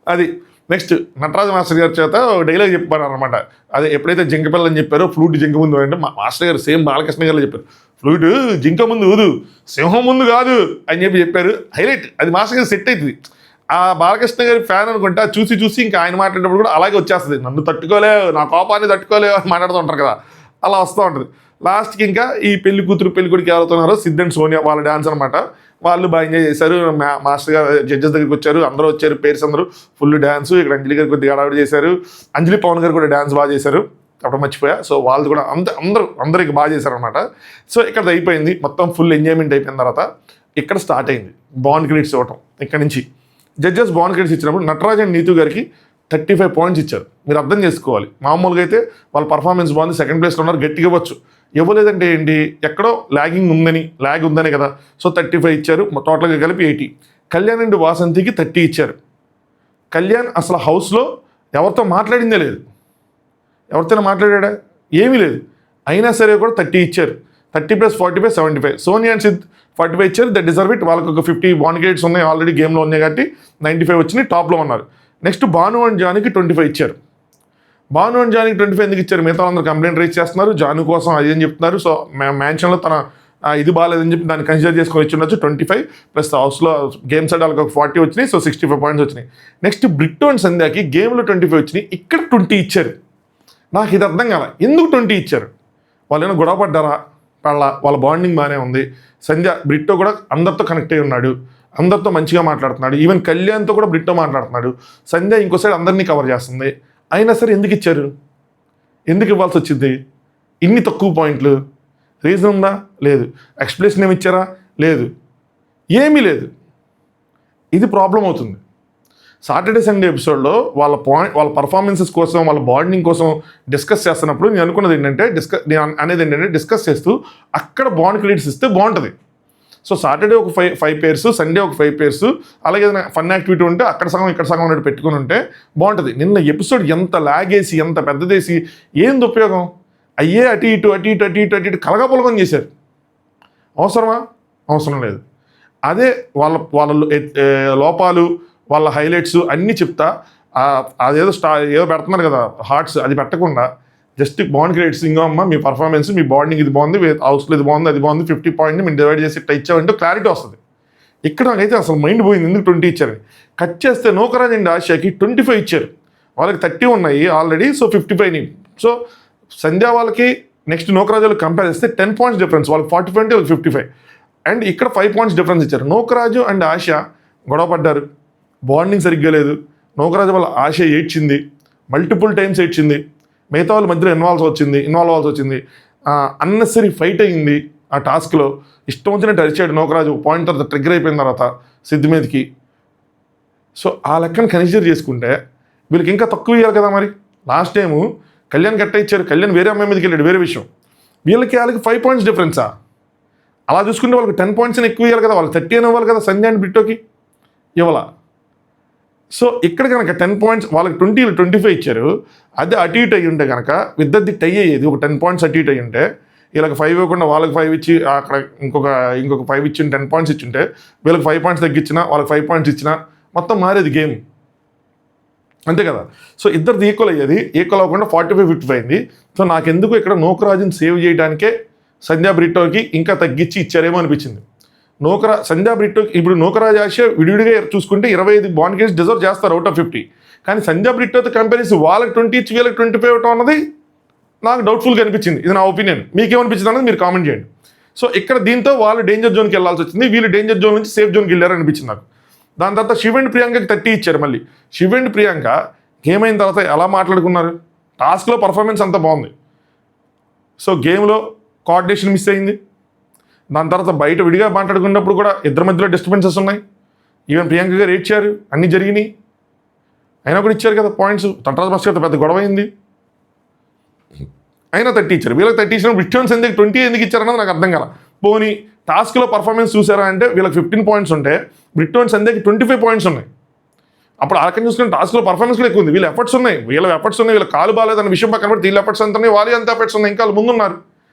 అది నెక్స్ట్ నటరాజ మాస్టర్ గారి చేత డైలాగ్ చెప్పారు అనమాట. అదే ఎప్పుడైతే జింక పిల్లని చెప్పారో ఫ్లూట్ జింక ముందు అంటే మాస్టర్ గారు సేమ్ బాలకృష్ణ గారు చెప్పారు, ఫ్లూట్ జింక ముందు ఊదు సింహం ముందు కాదు అని చెప్పారు. హైలైట్, అది మాస్టర్ గారు సెట్ అవుతుంది. ఆ బాలకృష్ణ గారి ఫ్యాన్ అనుకుంటా చూసి ఇంకా ఆయన మాట్లాడేటప్పుడు కూడా అలాగే వచ్చేస్తుంది, నన్ను తట్టుకోలేవు, నా కోపాన్ని తట్టుకోలేవు అని మాట్లాడుతూ ఉంటారు కదా, అలా వస్తూ ఉంటుంది. లాస్ట్కి ఇంకా ఈ పెళ్లి కూతురు పెళ్లి కొడుకు ఎవరుతున్నారో సిద్ధు అండ్ సోనియా వాళ్ళ డాన్స్ అనమాట. వాళ్ళు బాగా ఎంజాయ్ చేశారు. మాస్టర్ గారు జడ్జెస్ దగ్గరికి వచ్చారు, అందరూ వచ్చారు, పేర్స్ అందరూ ఫుల్ డ్యాన్స్. ఇక్కడ అంజలి గారు కొద్దిగా హడావిడి చేశారు, అంజలి పవన్ గారు కూడా డ్యాన్స్ బాగా చేశారు, అప్పుడు మర్చిపోయా. సో వాళ్ళు కూడా అందరికి బాగా చేశారనమాట. సో ఇక్కడ అయిపోయింది మొత్తం ఫుల్ ఎంజాయ్మెంట్ అయిపోయిన తర్వాత ఇక్కడ స్టార్ట్ అయింది బాండ్ క్రెడిట్స్ ఇవ్వటం. ఇక్కడ నుంచి జడ్జెస్ బాండ్ క్రెడిట్స్ ఇచ్చినప్పుడు నటరాజ్ అండ్ నీతు గారికి 35 పాయింట్స్ ఇచ్చారు. మీరు అర్థం చేసుకోవాలి, మామూలుగా అయితే వాళ్ళ పర్ఫార్మెన్స్ బాగుంది, సెకండ్ ప్లేస్లో ఉన్నారు, గట్టిగా ఇవ్వచ్చు. ఇవ్వలేదంటే ఏంటి, ఎక్కడో ల్యాగ్ ఉందని కదా. సో 35 ఇచ్చారు, టోటల్గా కలిపి 80. కళ్యాణ్ అండ్ వాసంతికి 30 ఇచ్చారు. కళ్యాణ్ అసలు హౌస్లో ఎవరితో మాట్లాడిందే లేదు, ఎవరితోనే మాట్లాడా ఏమీ లేదు, అయినా సరే కూడా 30 ఇచ్చారు. 30 + 45 75. సోనియా అండ్ సిద్ 45 ఇచ్చారు, దట్ డిజర్వ్ ఇట్. వాళ్ళకి ఒక 50 బాండ్ క్రెడిట్స్ ఉన్నాయి ఆల్రెడీ గేమ్లో ఉన్నాయి కాబట్టి 95 వచ్చినాయి, టాప్లో ఉన్నారు. నెక్స్ట్ భాను అండ్ జానికి 25 ఇచ్చారు. భాను అండ్ జానికి 25 ఎందుకు ఇచ్చారు, మిగతా అందరూ కంప్లైంట్ రైజ్ చేస్తున్నారు జాను కోసం అది అని చెప్తున్నారు. సో మ్యాన్షన్లో తన ఇది బాగాలేదని చెప్పి దాన్ని కన్సిడర్ చేసుకొని వచ్చి ఉండొచ్చు. 25 ప్లస్ హౌస్లో గేమ్స్ ఆడి వాళ్ళకి 40 వచ్చినాయి, సో 65 పాయింట్స్ వచ్చినాయి. నెక్స్ట్ బ్రిట్టో అండ్ సంధ్యాకి గేమ్లో 25 వచ్చినాయి, ఇక్కడ 20 ఇచ్చారు. నాకు ఇది అర్థం కాల, ఎందుకు 20 ఇచ్చారు? వాళ్ళు ఏమైనా గొడవ పడ్డారా? వాళ్ళ బాండింగ్ బాగానే ఉంది. సంధ్య బ్రిట్టో కూడా అందరితో కనెక్ట్ అయి ఉన్నాడు, అందరితో మంచిగా మాట్లాడుతున్నాడు, ఈవెన్ కళ్యాణ్తో కూడా బ్రిట్టో మాట్లాడుతున్నాడు. సంధ్య ఇంకో సైడ్ అందరినీ కవర్ చేస్తుంది. అయినా సరే ఎందుకు ఇచ్చారు, ఎందుకు ఇవ్వాల్సి వచ్చింది? ఇన్ని తక్కువ పాయింట్లు రీజన్ ఉందా? లేదు. ఎక్స్ప్లెనేషన్ ఏమి ఇచ్చారా? లేదు, ఏమీ లేదు. ఇది ప్రాబ్లం అవుతుంది. సాటర్డే సండే ఎపిసోడ్లో వాళ్ళ పర్ఫార్మెన్సెస్ కోసం, వాళ్ళ బాండింగ్ కోసం డిస్కస్ చేస్తున్నప్పుడు నేను అనుకున్నది ఏంటంటే డిస్కస్ చేస్తూ అక్కడ బాండ్ క్రెడిట్స్ ఇస్తే బాగుంటుంది. సో సాటర్డే ఒక ఫైవ్ పేర్స్, సండే ఒక 5 పేర్స్, అలాగే ఏదైనా ఫన్ యాక్టివిటీ ఉంటే అక్కడ సగం ఇక్కడ సగం ఉన్నట్టు పెట్టుకుని ఉంటే బాగుంటుంది. నిన్న ఎపిసోడ్ ఎంత లాగేసి ఎంత పెద్దదేసి ఏంది ఉపయోగం? అయ్యే అటు ఇటు కలగపొలగం చేశారు. అవసరమా? అవసరం లేదు. అదే వాళ్ళ లోపాలు, వాళ్ళ హైలైట్స్ అన్నీ చెప్తా, అదేదో ఏదో పెడుతున్నారు కదా హార్ట్స్, అది పెట్టకుండా జస్ట్ బాండ్ క్రెడిట్స్, ఇంకో అమ్మ మీ పర్ఫార్మెన్స్, మీ బాండింగ్ ఇది బాగుంది, హౌస్లో ఇది బాగుంది, అది బాగుంది, 50 పాయింట్ని మేము డివైడ్ చేసి ఇట్లా ఇచ్చామంటే క్లారిటీ వస్తుంది. ఇక్కడ నాకైతే అసలు మైండ్ పోయింది, ఎందుకు 20 ఇచ్చారని. కట్ చేస్తే నూకరాజ్ అండ్ ఆసియాకి 25 ఇచ్చారు, వాళ్ళకి 30 ఉన్నాయి ఆల్రెడీ, సో 55. సో సంధ్యా వాళ్ళకి నెక్స్ట్ నూకరాజ్ వాళ్ళకి కంపేర్ చేస్తే 10 పాయింట్స్ డిఫరెన్స్, వాళ్ళకి 45 అంటే వాళ్ళకి 55. అండ్ ఇక్కడ 5 పాయింట్స్ డిఫరెన్స్ ఇచ్చారు. నూకరాజు అండ్ ఆసియా గొడవ పడ్డారు, బాండింగ్ సరిగ్గా లేదు. నూకరాజు వాళ్ళ ఆసియా ఏడ్చింది, మల్టిపుల్ టైమ్స్ ఏడ్చింది, మిగతా వాళ్ళ మధ్యలో ఇన్వాల్వ్ అవ్వాల్సి వచ్చింది. అన్నెసరీ ఫైట్ అయ్యింది ఆ టాస్క్లో. ఇష్టం వచ్చినట్టు అరిచాడు నూకరాజు, పాయింట్ తర్వాత ట్రిగ్గర్ అయిపోయిన తర్వాత సిద్ధు మీదకి. సో ఆ లెక్కను కన్సిడర్ చేసుకుంటే వీళ్ళకి ఇంకా తక్కువ ఇవ్వాలి కదా మరి. లాస్ట్ టైము కళ్యాణ్ గట్ట ఇచ్చారు, కళ్యాణ్ వేరే అమ్మాయి మీదకి వెళ్ళాడు, వేరే విషయం. వాళ్ళకి 5 పాయింట్స్ డిఫరెన్సా? అలా చూసుకుంటే వాళ్ళకి 10 పాయింట్స్ ఎక్కువ ఇవ్వాలి కదా, వాళ్ళకి 30 అని ఇవ్వాలి కదా సంధ్య అండ్ బిట్టోకి, ఇవ్వాల. సో ఇక్కడ కనుక 10 పాయింట్స్ వాళ్ళకి 20, 25 ఇచ్చారు. అదే అటు ఇటు అయ్యి ఉంటే కనుక ఇద్దరిది టై అయ్యేది. ఒక 10 పాయింట్స్ అటు ఇటు అయ్యి ఉంటే వీళ్ళకి 5 ఇవ్వకుండా వాళ్ళకి 5 ఇచ్చి అక్కడ ఇంకొక 5 ఇచ్చి 10 పాయింట్స్ ఇచ్చుంటే వీళ్ళకి 5 పాయింట్స్ తగ్గించినా వాళ్ళకి 5 పాయింట్స్ ఇచ్చినా మొత్తం మారేది గేమ్, అంతే కదా. సో ఇద్దరిది ఈక్వల్ అయ్యేది, ఈక్వల్ అవ్వకుండా 45-55 అయింది. సో నాకెందుకు ఇక్కడ నూకరాజుని సేవ్ చేయడానికే సంధ్యా బ్రిట్టోకి ఇంకా తగ్గించి ఇచ్చారేమో అనిపించింది. సంధ్యా బ్రిట్టో ఇప్పుడు నూకరాజ్ ఆసియా విడివిడిగా చూసుకుంటే 25 బాండ్ కేసు డిజర్వ్ చేస్తారు అవుట్ ఆఫ్ 50. కానీ సంధ్యా బ్రిట్టోతో కంపేర్ చేసి వాళ్ళకి 20 ఇచ్చి వీళ్ళకి 25 ఇవ్వటం అన్నది నాకు డౌట్ఫుల్గా అనిపించింది. ఇది నా ఒపీనియన్, మీకేమనిపించింది అన్నది మీరు కామెంట్ చేయండి. సో ఇక్కడ దీంతో వాళ్ళు డేంజర్ జోన్కి వెళ్ళాల్సి వచ్చింది, వీళ్ళు డేంజర్ జోన్ నుంచి సేఫ్ జోన్కి వెళ్ళారు అనిపించింది నాకు. దాని తర్వాత శివ్ అండ్ ప్రియాంకకి 30 ఇచ్చారు. మళ్ళీ శివ్ అండ్ ప్రియాంక గేమ్ అయిన తర్వాత ఎలా మాట్లాడుకున్నారు, టాస్క్లో పర్ఫార్మెన్స్ అంతా బాగుంది. సో గేమ్లో కోఆర్డినేషన్ మిస్ అయింది. దాని తర్వాత బయట విడిగా మాట్లాడుకున్నప్పుడు కూడా ఇద్దరి మధ్యలో డిస్టర్బెన్సెస్ ఉన్నాయి. ఈవెన్ ప్రియాంక గారు ఏడ్చారు, అన్నీ జరిగినాయి, అయినా కూడా ఇచ్చారు కదా పాయింట్స్. తంటరాజ్ భాస్కర్తో పెద్ద గొడవ అయింది, అయినా 30 ఇచ్చారు. వీళ్ళకి 30 ఇచ్చిన బ్రిట్టోన్ సంధ్యకి 20 ఎందుకు ఇచ్చారన్నది నాకు అర్థం కదా. పోనీ టాస్క్లో పర్ఫార్మెన్స్ చూసారా అంటే వీళ్ళకి 15 పాయింట్స్ ఉంటే బ్రిట్టోన్ సంధ్యకి 25 పాయింట్స్ ఉన్నాయి. అప్పుడు ఆలకం చూసుకుని టాస్క్లో పర్ఫార్మెన్స్ కూడా ఎక్కువ ఉంది, వీళ్ళ ఎఫర్ట్స్ ఉన్నాయి, వీళ్ళ కాలు బాగాలేదన్న విషయం పక్కన పెట్టి వీళ్ళ ఎఫర్ట్స్ అంతా ఉన్నాయి, వాళ్ళు ఎంత ఎఫర్ట్స్ ఉన్నాయి, ఇంకా వాళ్ళు ముందున్నారు.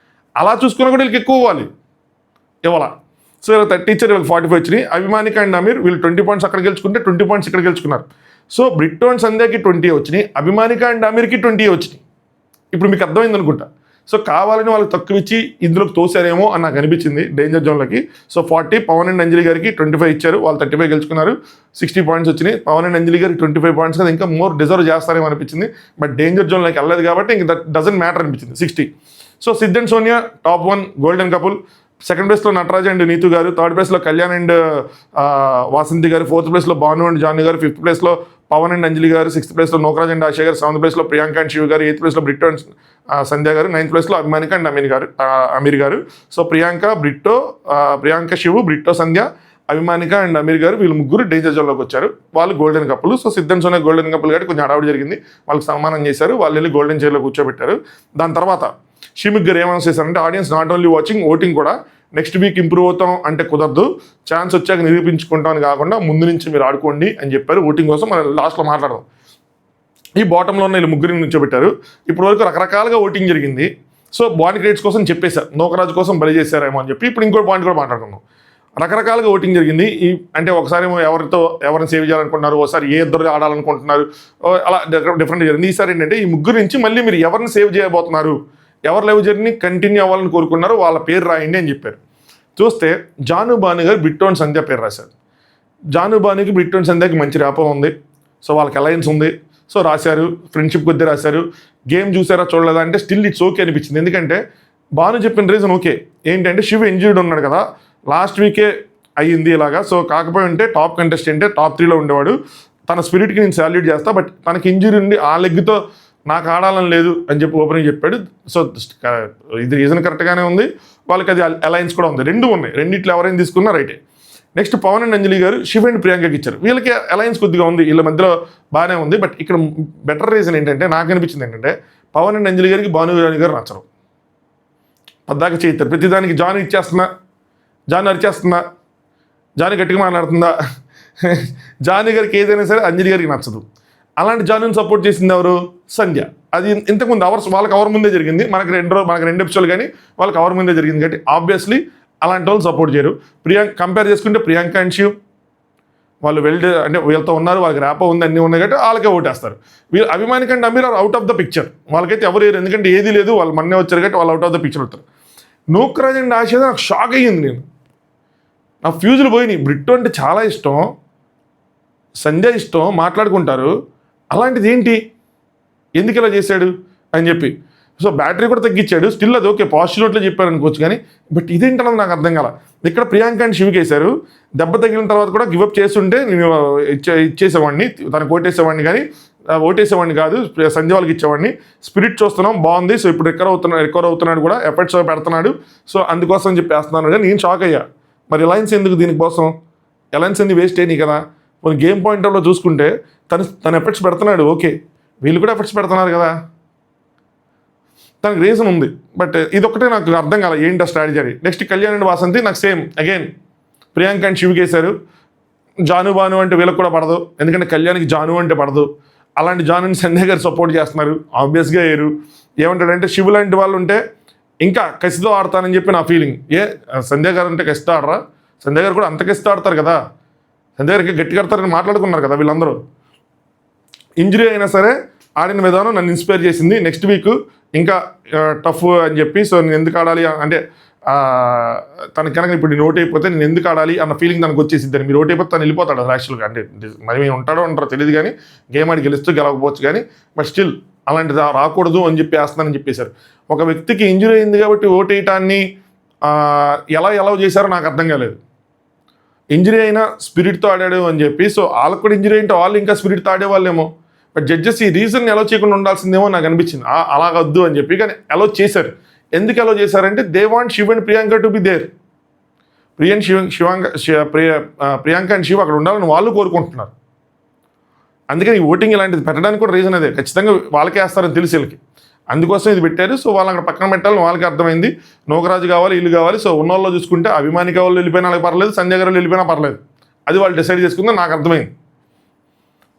అలా చూసుకున్నా కూడా వీళ్ళకి ఎక్కువ ఇవ్వాలి, ఇవ్వాల. సో వీళ్ళకి 30 ఇచ్చారు, వీళ్ళకి 45 వచ్చినాయి. అభిమానిక అండ్ అమీర్ వీళ్ళు 20 పాయింట్స్ అక్కడ గెలుచుకుంటే 20 పాయింట్స్ ఇక్కడ గెలుచుకున్నారు. సో బ్రిట్టోన్ సంధ్యకి 20 వచ్చినాయి, అభిమానిక అండ్ అమీర్కి 20 వచ్చినాయి. ఇప్పుడు మీకు అర్థమైంది అనుకుంటా. సో కావాలని వాళ్ళకి తక్కువ ఇచ్చి ఇందులోకి తోసారేమో అని నాకు అనిపించింది డేంజర్ జోన్లకి. సో 40 పవన్ అండ్ అంజలి గారికి 25 ఇచ్చారు, వాళ్ళు 35 గెలుచుకున్నారు, 60 పాయింట్స్ వచ్చినాయి. పవన్ అండ్ అంజలి గారికి 25 పాయింట్స్ కదా, ఇంకా మోర్ డిజర్వ్ చేస్తారేమో అనిపించింది. బట్ డేంజర్ జోన్లోకి వెళ్ళలేదు కాబట్టి ఇంక దట్ డజంట్ మ్యాటర్ అనిపించింది. 60. So Siddh and Sonia top 1 golden couple. Second ప్లేస్లో నటరాజ్ అండ్ నీతు గారు, థర్డ్ ప్లేస్లో కళ్యాణ్ అండ్ వాసంతి గారు, ఫోర్త్ ప్లేస్లో భాను అండ్ జాన్వి గారు, ఫిఫ్త్ ప్లేస్లో పవన్ అండ్ అంజలి గారు, సిక్స్త్ ప్లేస్లో నూకరాజ్ అండ్ ఆశా గారు, సెవెంత్ ప్లేస్లో ప్రియాంక అండ్ శివ్ గారు, ఎయిత్ ప్లేస్లో బ్రిట్టో అండ్ సంధ్య గారు, నైన్త్ ప్లేస్లో Abhimanika and Amir garu. So Priyanka Shiv, Britto, Sandhya, Abhimanika and Amir garu వీళ్ళు ముగ్గురు డేంజర్ జోన్లోకి వచ్చారు. వాళ్ళు గోల్డెన్ కప్పులు. So Siddh and Sonia golden కప్పులు కాబట్టి కొంచెం హడావుడి జరిగింది, వాళ్ళకి సన్మానం చేశారు, వాళ్ళు వెళ్ళి గోల్డెన్ చైర్లో కూర్చోబెట్టారు. దాని తర్వాత షిమిక్ గారు ఏమైనా చేశారంటే audience not only watching, voting కూడా నెక్స్ట్ వీక్ ఇంప్రూవ్ అవుతాం అంటే కుదరదు, ఛాన్స్ వచ్చాక నిరూపించుకుంటామని కాకుండా ముందు నుంచి మీరు ఆడుకోండి అని చెప్పారు. ఓటింగ్ కోసం మనం లాస్ట్లో మాట్లాడదాం. ఈ బాటంలో ఉన్న వీళ్ళు ముగ్గురిని నుంచోబెట్టారు. ఇప్పటి వరకు రకరకాలుగా ఓటింగ్ జరిగింది. సో బాండ్ క్రెడిట్స్ కోసం చెప్పేశారు, నూకరాజు కోసం బలి చేశారేమో అని చెప్పి. ఇప్పుడు ఇంకో పాయింట్ కూడా మాట్లాడుకుందాం. రకరకాలుగా ఓటింగ్ జరిగింది. అంటే ఒకసారి ఎవరిని సేవ్ చేయాలనుకుంటున్నారు, ఒకసారి ఏ ఇద్దరు ఆడాలనుకుంటున్నారు, అలా డిఫరెంట్ జరిగింది. ఈసారి ఏంటంటే ఈ ముగ్గురు నుంచి మళ్ళీ మీరు ఎవరిని సేవ్ చేయబోతున్నారు, ఎవరి లైవ్ జర్నీ కంటిన్యూ అవ్వాలని కోరుకున్నారో వాళ్ళ పేరు రాయండి అని చెప్పారు. చూస్తే జాను బాను గారు బ్రిట్టోన్ సంధ్య పేరు రాశారు. జాను బానుకి బ్రిట్టోన్ సంధ్యకి మంచి ర్యాపో ఉంది, సో వాళ్ళకి అలయన్స్ ఉంది. సో రాశారు, ఫ్రెండ్షిప్ కొద్దీ రాశారు. గేమ్ చూసారా చూడలేదా అంటే స్టిల్ ఇట్స్ ఓకే అనిపించింది. ఎందుకంటే బాను చెప్పిన రీజన్ ఓకే ఏంటంటే శివ్ ఇంజూర్డ్ ఉన్నాడు కదా, లాస్ట్ వీకే అయ్యింది ఇలాగా. సో కాకపోయి ఉంటే టాప్ కంటెస్టెంటే, టాప్ 3లో ఉండేవాడు. తన స్పిరిట్కి నేను సాల్యూట్ చేస్తా, బట్ తనకి ఇంజూరీ ఉండి ఆ లెగ్తో నాకు ఆడాలని లేదు అని చెప్పి ఓపెనింగ్ చెప్పాడు. సో ఇది రీజన్ కరెక్ట్గానే ఉంది, వాళ్ళకి అది అలయన్స్ కూడా ఉంది, రెండు ఉన్నాయి. రెండిట్లో ఎవరైనా తీసుకున్నా రైటే. నెక్స్ట్ పవన్ అండ్ అంజలి గారు శివ్ అండ్ ప్రియాంకకి ఇచ్చారు. వీళ్ళకి అలయన్స్ కొద్దిగా ఉంది, వీళ్ళ మధ్యలో బాగానే ఉంది. బట్ ఇక్కడ బెటర్ రీజన్ ఏంటంటే నాకు అనిపించింది ఏంటంటే పవన్ అండ్ అంజలి గారికి భానురాణి గారు నచ్చరు. పద్దాక చేయిస్తారు ప్రతిదానికి. జాను ఇచ్చేస్తున్నా, జాను అరిచేస్తుందా, జాను గట్టిగా మాట్లాడుతుందా, జాను గారికి ఏదైనా సరే అంజలి గారికి నచ్చదు. అలాంటి జానుని సపోర్ట్ చేసింది ఎవరు? సంధ్య. అది ఇంతకుముందు వాళ్ళకి అవర్ ముందే జరిగింది. మనకు రెండు ఎపిసోడ్లు కానీ వాళ్ళకి అవర్ ముందే జరిగింది కాబట్టి ఆబ్వియస్లీ అలాంటి వాళ్ళు సపోర్ట్ చేయరు. కంపేర్ చేసుకుంటే ప్రియాంక అండ్ శివ్ వాళ్ళు అంటే వీళ్ళతో ఉన్నారు, వాళ్ళకి ర్యాపో ఉంది, అన్నీ ఉన్నాయి కాబట్టి వాళ్ళకే ఓటేస్తారు. వీళ్ళు అభిమాని కంటే Amir out of the picture. వాళ్ళకైతే ఎవరు లేరు, ఎందుకంటే ఏది లేదు, వాళ్ళు మొన్నే వచ్చారు కాబట్టి వాళ్ళు అవుట్ ఆఫ్ ద పిక్చర్ అవుతారు. నూక్రాజ్ అండ్ ఆశ నాకు షాక్ అయ్యింది. నా ఫ్యూజులు పోయినాయి. బ్రిట్టో అంటే చాలా ఇష్టం, సంధ్య ఇష్టం, మాట్లాడుకుంటారు. అలాంటిది ఏంటి, ఎందుకు ఇలా చేశాడు అని చెప్పి. సో బ్యాటరీ కూడా తగ్గించాడు. స్టిల్ అది ఓకే, పాజిటివ్ నోట్లో చెప్పారు అనుకోవచ్చు. కానీ బట్ ఇదేంటన్నది నాకు అర్థం కాల. ఇక్కడ ప్రియాంక అండ్ శివ్కి వేశారు. దెబ్బ తగిలిన తర్వాత కూడా గివప్ చేస్తుంటే నేను ఇచ్చేసేవాడిని, తనకు ఓటేసేవాడిని, కానీ ఓటేసేవాడిని కాదు, సంధ్య వాళ్ళకి ఇచ్చేవాడిని. స్పిరిట్ చూస్తున్నాం, బాగుంది. సో ఇప్పుడు రికవర్ అవుతున్నాడు కూడా, ఎఫర్ట్స్ పెడుతున్నాడు. సో అందుకోసం చెప్పేస్తున్నాను. కానీ నేను షాక్ అయ్యా. మరి అలయన్స్ ఎందుకు దీనికోసం? అలయన్స్ ఎందుకు వేస్ట్ అయినాయి కదా. కొన్ని గేమ్ పాయింట్లో చూసుకుంటే తన ఎఫర్ట్స్ పెడుతున్నాడు, ఓకే, వీళ్ళు కూడా ఎఫర్ట్స్ పెడుతున్నారు కదా, దానికి రీజన్ ఉంది. బట్ ఇదొక్కటే నాకు అర్థం కాల, ఏంటి ఆ strategy. Next Kalyan and Vasanthi నాకు సేమ్ అగైన్ ప్రియాంక అండ్ శివ్కి వేశారు. జాను బాను అంటే వీళ్ళకి కూడా పడదు, ఎందుకంటే కళ్యాణ్కి జాను అంటే పడదు. అలాంటి జానుని సంధ్య గారు సపోర్ట్ చేస్తున్నారు, ఆబ్వియస్గా వేయరు. ఏమంటాడంటే శివ్ లాంటి వాళ్ళు ఉంటే ఇంకా కసితో ఆడతానని చెప్పి నా ఫీలింగ్. సంధ్య గారు అంటే కసితో ఆడరా? సంధ్య గారు కూడా అంత కసితో ఆడతారు కదా, సంధ్య గారికి గట్టి కడతారని మాట్లాడుకున్నారు కదా వీళ్ళందరూ. ఇంజరీ అయినా సరే ఆడిన విధానం నన్ను ఇన్స్పైర్ చేసింది. నెక్స్ట్ వీక్ ఇంకా టఫ్ అని చెప్పి, సో నేను ఎందుకు ఆడాలి అంటే తనకి కనుక ఇప్పుడు నేను ఓట్ అయిపోతే నేను ఎందుకు ఆడాలి అన్న ఫీలింగ్ తనకు వచ్చేసింది. మీరు ఓట్ అయిపోతే తను వెళ్ళిపోతాడు అసలు యాక్చువల్గా. అంటే మరి మేము ఉంటారో తెలియదు కానీ, గేమ్ ఆడి గెలుస్తూ గెలవకపోవచ్చు కానీ, బట్ స్టిల్ అలాంటిది రాకూడదు అని చెప్పి వేస్తానని చెప్పేశారు. ఒక వ్యక్తికి ఇంజరీ అయింది కాబట్టి ఓట్ వేయటాన్ని ఎలా చేశారో నాకు అర్థం కాలేదు. ఇంజరీ అయినా స్పిరిట్తో ఆడాడు అని చెప్పి, సో వాళ్ళకు కూడా ఇంజరీ అంటే వాళ్ళు ఇంకా స్పిరిట్తో ఆడేవాళ్ళేమో. బట్ జడ్జెస్ ఈ రీజన్ ఎలా చేయకుండా ఉండాల్సిందేమో నాకు అనిపించింది. అలాగొద్దు అని చెప్పి, కానీ అలో చేశారు. ఎందుకు అలో చేశారంటే they want Shiv and Priyanka to be there. Priyanka and Shiv అక్కడ ఉండాలని వాళ్ళు కోరుకుంటున్నారు. అందుకని ఈ ఓటింగ్ ఇలాంటిది పెట్టడానికి కూడా రీజన్ అదే, ఖచ్చితంగా వాళ్ళకే వేస్తారని తెలిసి వీళ్ళకి, అందుకోసం ఇది పెట్టారు. సో వాళ్ళు అక్కడ పక్కన పెట్టాలని వాళ్ళకి అర్థమైంది. నోకరాజు కావాలి, ఇల్లు కావాలి. సో ఉన్న వాళ్ళు చూసుకుంటే అభిమాని కావాలి వెళ్ళిపోయినా వాళ్ళకి పర్లేదు, సంజయ్ గారు వెళ్ళిపోయినా పర్లేదు, అది వాళ్ళు డిసైడ్ చేసుకుందో నాకు అర్థమైంది.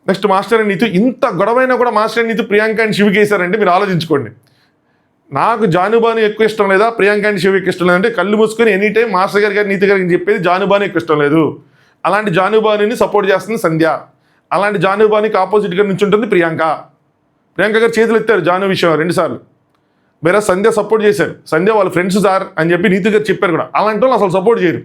Next master and Neetu. ఇంత గొడవైనా కూడా master and Neetu Priyanka and శివ్కి వేశారంటే మీరు ఆలోచించుకోండి. నాకు జానుబాను ఎక్కువ ఇష్టం లేదా, ప్రియాంక అండ్ శివ్ ఎక్కువ ఇష్టం లేదంటే కళ్ళు మూసుకొని ఎనీ టైం మాస్టర్ గారు నీతి గారికి చెప్పేది జానుబాను ఎక్కువ ఇష్టం లేదు. అలాంటి జానుబానుని సపోర్ట్ చేస్తుంది సంధ్య. అలాంటి జానుబానికి ఆపోజిట్గా నుంచి ఉంటుంది ప్రియాంక గారు చేతులు ఎత్తారు జాను విషయం 2 సార్లు. వేరే సంధ్య సపోర్ట్ చేశారు. సంధ్య వాళ్ళ ఫ్రెండ్స్ సార్ అని చెప్పి నీతి గారు చెప్పారు కూడా. అలాంటి వాళ్ళు అసలు సపోర్ట్ చేయరు.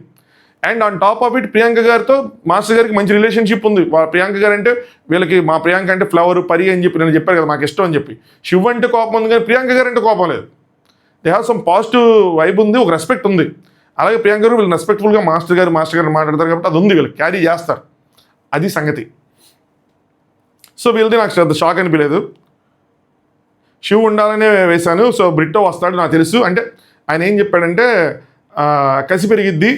And on top of it Priyanka గారితో మాస్టర్ గారికి మంచి రిలేషన్షిప్ ఉంది. ప్రియాంక గారు అంటే వీళ్ళకి, మా ప్రియాంక అంటే ఫ్లవర్ పరి అని చెప్పి నేను చెప్పారు కదా, మాకు ఇష్టం అని చెప్పి. శివ్ అంటే కోపం ఉంది కానీ ప్రియాంక గారు అంటే కోపం లేదు. They have some positive vibe ఉంది, ఒక రెస్పెక్ట్ ఉంది. అలాగే ప్రియాంక గారు వీళ్ళు రెస్పెక్ట్ఫుల్గా మాస్టర్ గారు మాట్లాడతారు కాబట్టి అది ఉంది, వీళ్ళు క్యారీ చేస్తారు, అది సంగతి. సో వీళ్ళది నాకు షాక్ అనిపించలేదు. శివ్ ఉండాలనే వేశాను. సో బ్రిట్టో వస్తాడు నాకు తెలుసు. అంటే ఆయన ఏం చెప్పాడంటే కసి పెరిగిద్ది,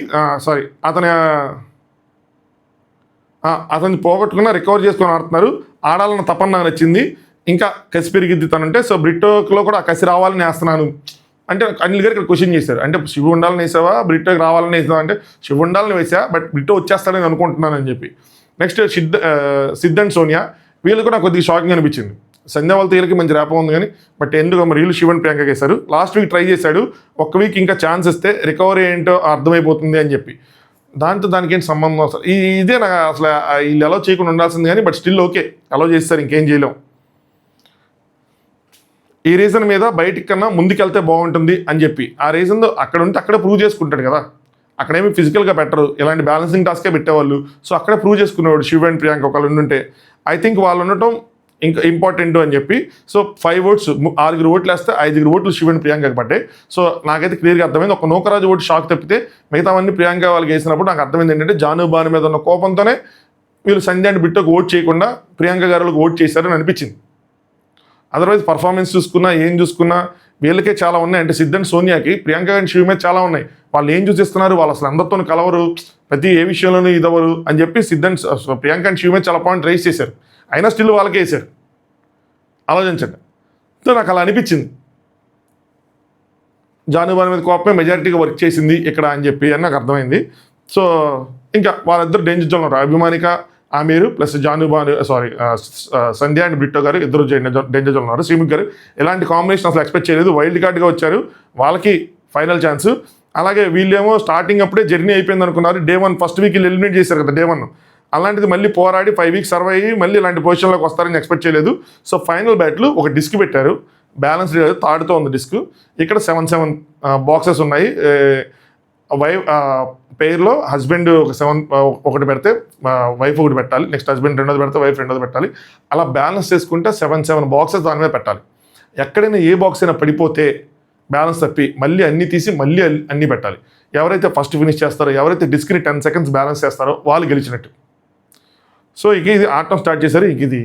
అతన్ని పోగొట్టుకున్న రికవర్ చేసుకొని ఆడుతున్నారు, ఆడాలన్న తపన నాకు నచ్చింది, ఇంకా కసి పెరిగిద్ది తనంటే. సో బ్రిట్టోలో కూడా ఆ కసి రావాలని వేస్తున్నాను అంటే అనిల్ గారు ఇక్కడ క్వశ్చన్ చేశారు. అంటే శివ్ ఉండాలని వేసావా, బ్రిట్టోకి రావాలని వేసావా అంటే శివ్ ఉండాలని వేసా, బట్ బ్రిట్టో వచ్చేస్తాడని అనుకుంటున్నాను అని చెప్పి. నెక్స్ట్ సిద్ధ్ అండ్ సోనియా, వీళ్ళు కూడా నాకు కొద్దిగా షాకింగ్ అనిపించింది. సంధ్య వాళ్ళతో వీళ్ళకి మంచి ర్యాప్ ఉంది కానీ, బట్ ఎందుకు మరి వీళ్ళు శివ్ అండ్ ప్రియాంక వేశారు. లాస్ట్ వీక్ ట్రై చేశాడు, ఒక్క వీక్ ఇంకా ఛాన్స్ ఇస్తే రికవరీ ఏంటో అర్థమైపోతుంది అని చెప్పి. దానికి ఏంటి సంబంధం అసలు? ఇదే నాకు అసలు వీళ్ళు అలౌ చేయకుండా ఉండాల్సింది కానీ, బట్ స్టిల్ ఓకే అలౌ చేస్తారు, ఇంకేం చేయలేం. ఈ రీజన్ మీద బయటికి కన్నా ముందుకెళ్తే బాగుంటుంది అని చెప్పి, ఆ రీజన్ అక్కడ ఉంటే అక్కడే ప్రూవ్ చేసుకుంటాడు కదా. అక్కడేమి ఫిజికల్గా పెట్టరు, ఇలాంటి బ్యాలెన్సింగ్ టాస్కే పెట్టేవాళ్ళు. సో అక్కడే ప్రూవ్ చేసుకునేవాడు శివ్ అండ్ ప్రియాంక ఒకళ్ళు ఉండుంటే. ఐ థింక్ వాళ్ళు ఉండటం ఇంకా ఇంపార్టెంట్ అని చెప్పి. సో 5 votes, 6 ఓట్లు వేస్తే 5 ఓట్లు శివ్ అండ్ ప్రియాంకకి పడ్డాయి. సో నాకైతే క్లియర్గా అర్థమైంది. ఒక నూకరాజు ఓటు షాక్ తప్పితే మిగతావన్నీ ప్రియాంక వాళ్ళకి వేసినప్పుడు నాకు అర్థమైంది ఏంటంటే జాను బాను మీద ఉన్న కోపంతోనే వీళ్ళు సంధ్య అండ్ బిట్టోకి ఓట్ చేయకుండా ప్రియాంక గారులకు ఓట్ చేశారని అనిపించింది. అదర్వైజ్ పర్ఫార్మెన్స్ చూసుకున్నా, ఏం చూసుకున్నా, వీళ్ళకే చాలా ఉన్నాయి. అంటే సిద్ధ్ అండ్ సోనియాకి ప్రియాంక అండ్ శివ మీద చాలా ఉన్నాయి. వాళ్ళు ఏం చూసిస్తున్నారు, వాళ్ళు అసలు అందరితో కలవరు, ప్రతి ఏ విషయంలోనూ ఇదవరు అని చెప్పి సిద్ధ్ అండ్ ప్రియాంక అండ్ శివ మీద చాలా పాయింట్ రైజ్ చేశారు. అయినా స్టిల్ వాళ్ళకే వేశారు. ఆలోచించండి. సో నాకు అలా అనిపించింది, జానుబాని మీద కోపమే మెజారిటీగా వర్క్ చేసింది ఇక్కడ అని చెప్పి అని నాకు అర్థమైంది. సో ఇంకా వాళ్ళిద్దరు డేంజర్ జోన్ ఉన్నారు. అభిమానిక ఆమీరు ప్లస్ సంధ్య అండ్ బ్రిట్టో గారు ఇద్దరు డేంజర్ జోన్ ఉన్నారు. శ్రీముఖ్ గారు ఎలాంటి కాంబినేషన్ అసలు ఎక్స్పెక్ట్ చేయలేదు. వైల్డ్ కార్డ్గా వచ్చారు, వాళ్ళకి ఫైనల్ ఛాన్స్. అలాగే వీళ్ళేమో స్టార్టింగ్ అప్పుడే జర్నీ అయిపోయింది అనుకున్నారు. డే 1 ఫస్ట్ వీక్ వీళ్ళు ఎలిమినేట్ చేశారు కదా డే 1. అలాంటిది మళ్ళీ పోరాడి 5 వీక్స్ సర్వ్ అయ్యి మళ్ళీ ఇలాంటి పొజిషన్లోకి వస్తారని ఎక్స్పెక్ట్ చేయలేదు. సో ఫైనల్ బ్యాట్లు ఒక డిస్క్ పెట్టారు, బ్యాలెన్స్ తాడుతో ఉంది డిస్క్. ఇక్కడ 7 బాక్సెస్ ఉన్నాయి. పేర్లో హస్బెండ్ ఒకటి పెడితే వైఫ్ ఒకటి పెట్టాలి, నెక్స్ట్ హస్బెండ్ రెండోది పెడితే వైఫ్ రెండోది పెట్టాలి. అలా బ్యాలెన్స్ చేసుకుంటే 7 బాక్సెస్ దాని మీద పెట్టాలి. ఎక్కడైనా ఏ బాక్స్ అయినా పడిపోతే బ్యాలెన్స్ తప్పి మళ్ళీ అన్నీ తీసి మళ్ళీ అన్నీ పెట్టాలి. ఎవరైతే ఫస్ట్ ఫినిష్ చేస్తారో, ఎవరైతే డిస్క్ని 10 seconds బ్యాలెన్స్ చేస్తారో వాళ్ళు గెలిచినట్టు. సో ఇది ఆడటం స్టార్ట్ చేశారు. ఇది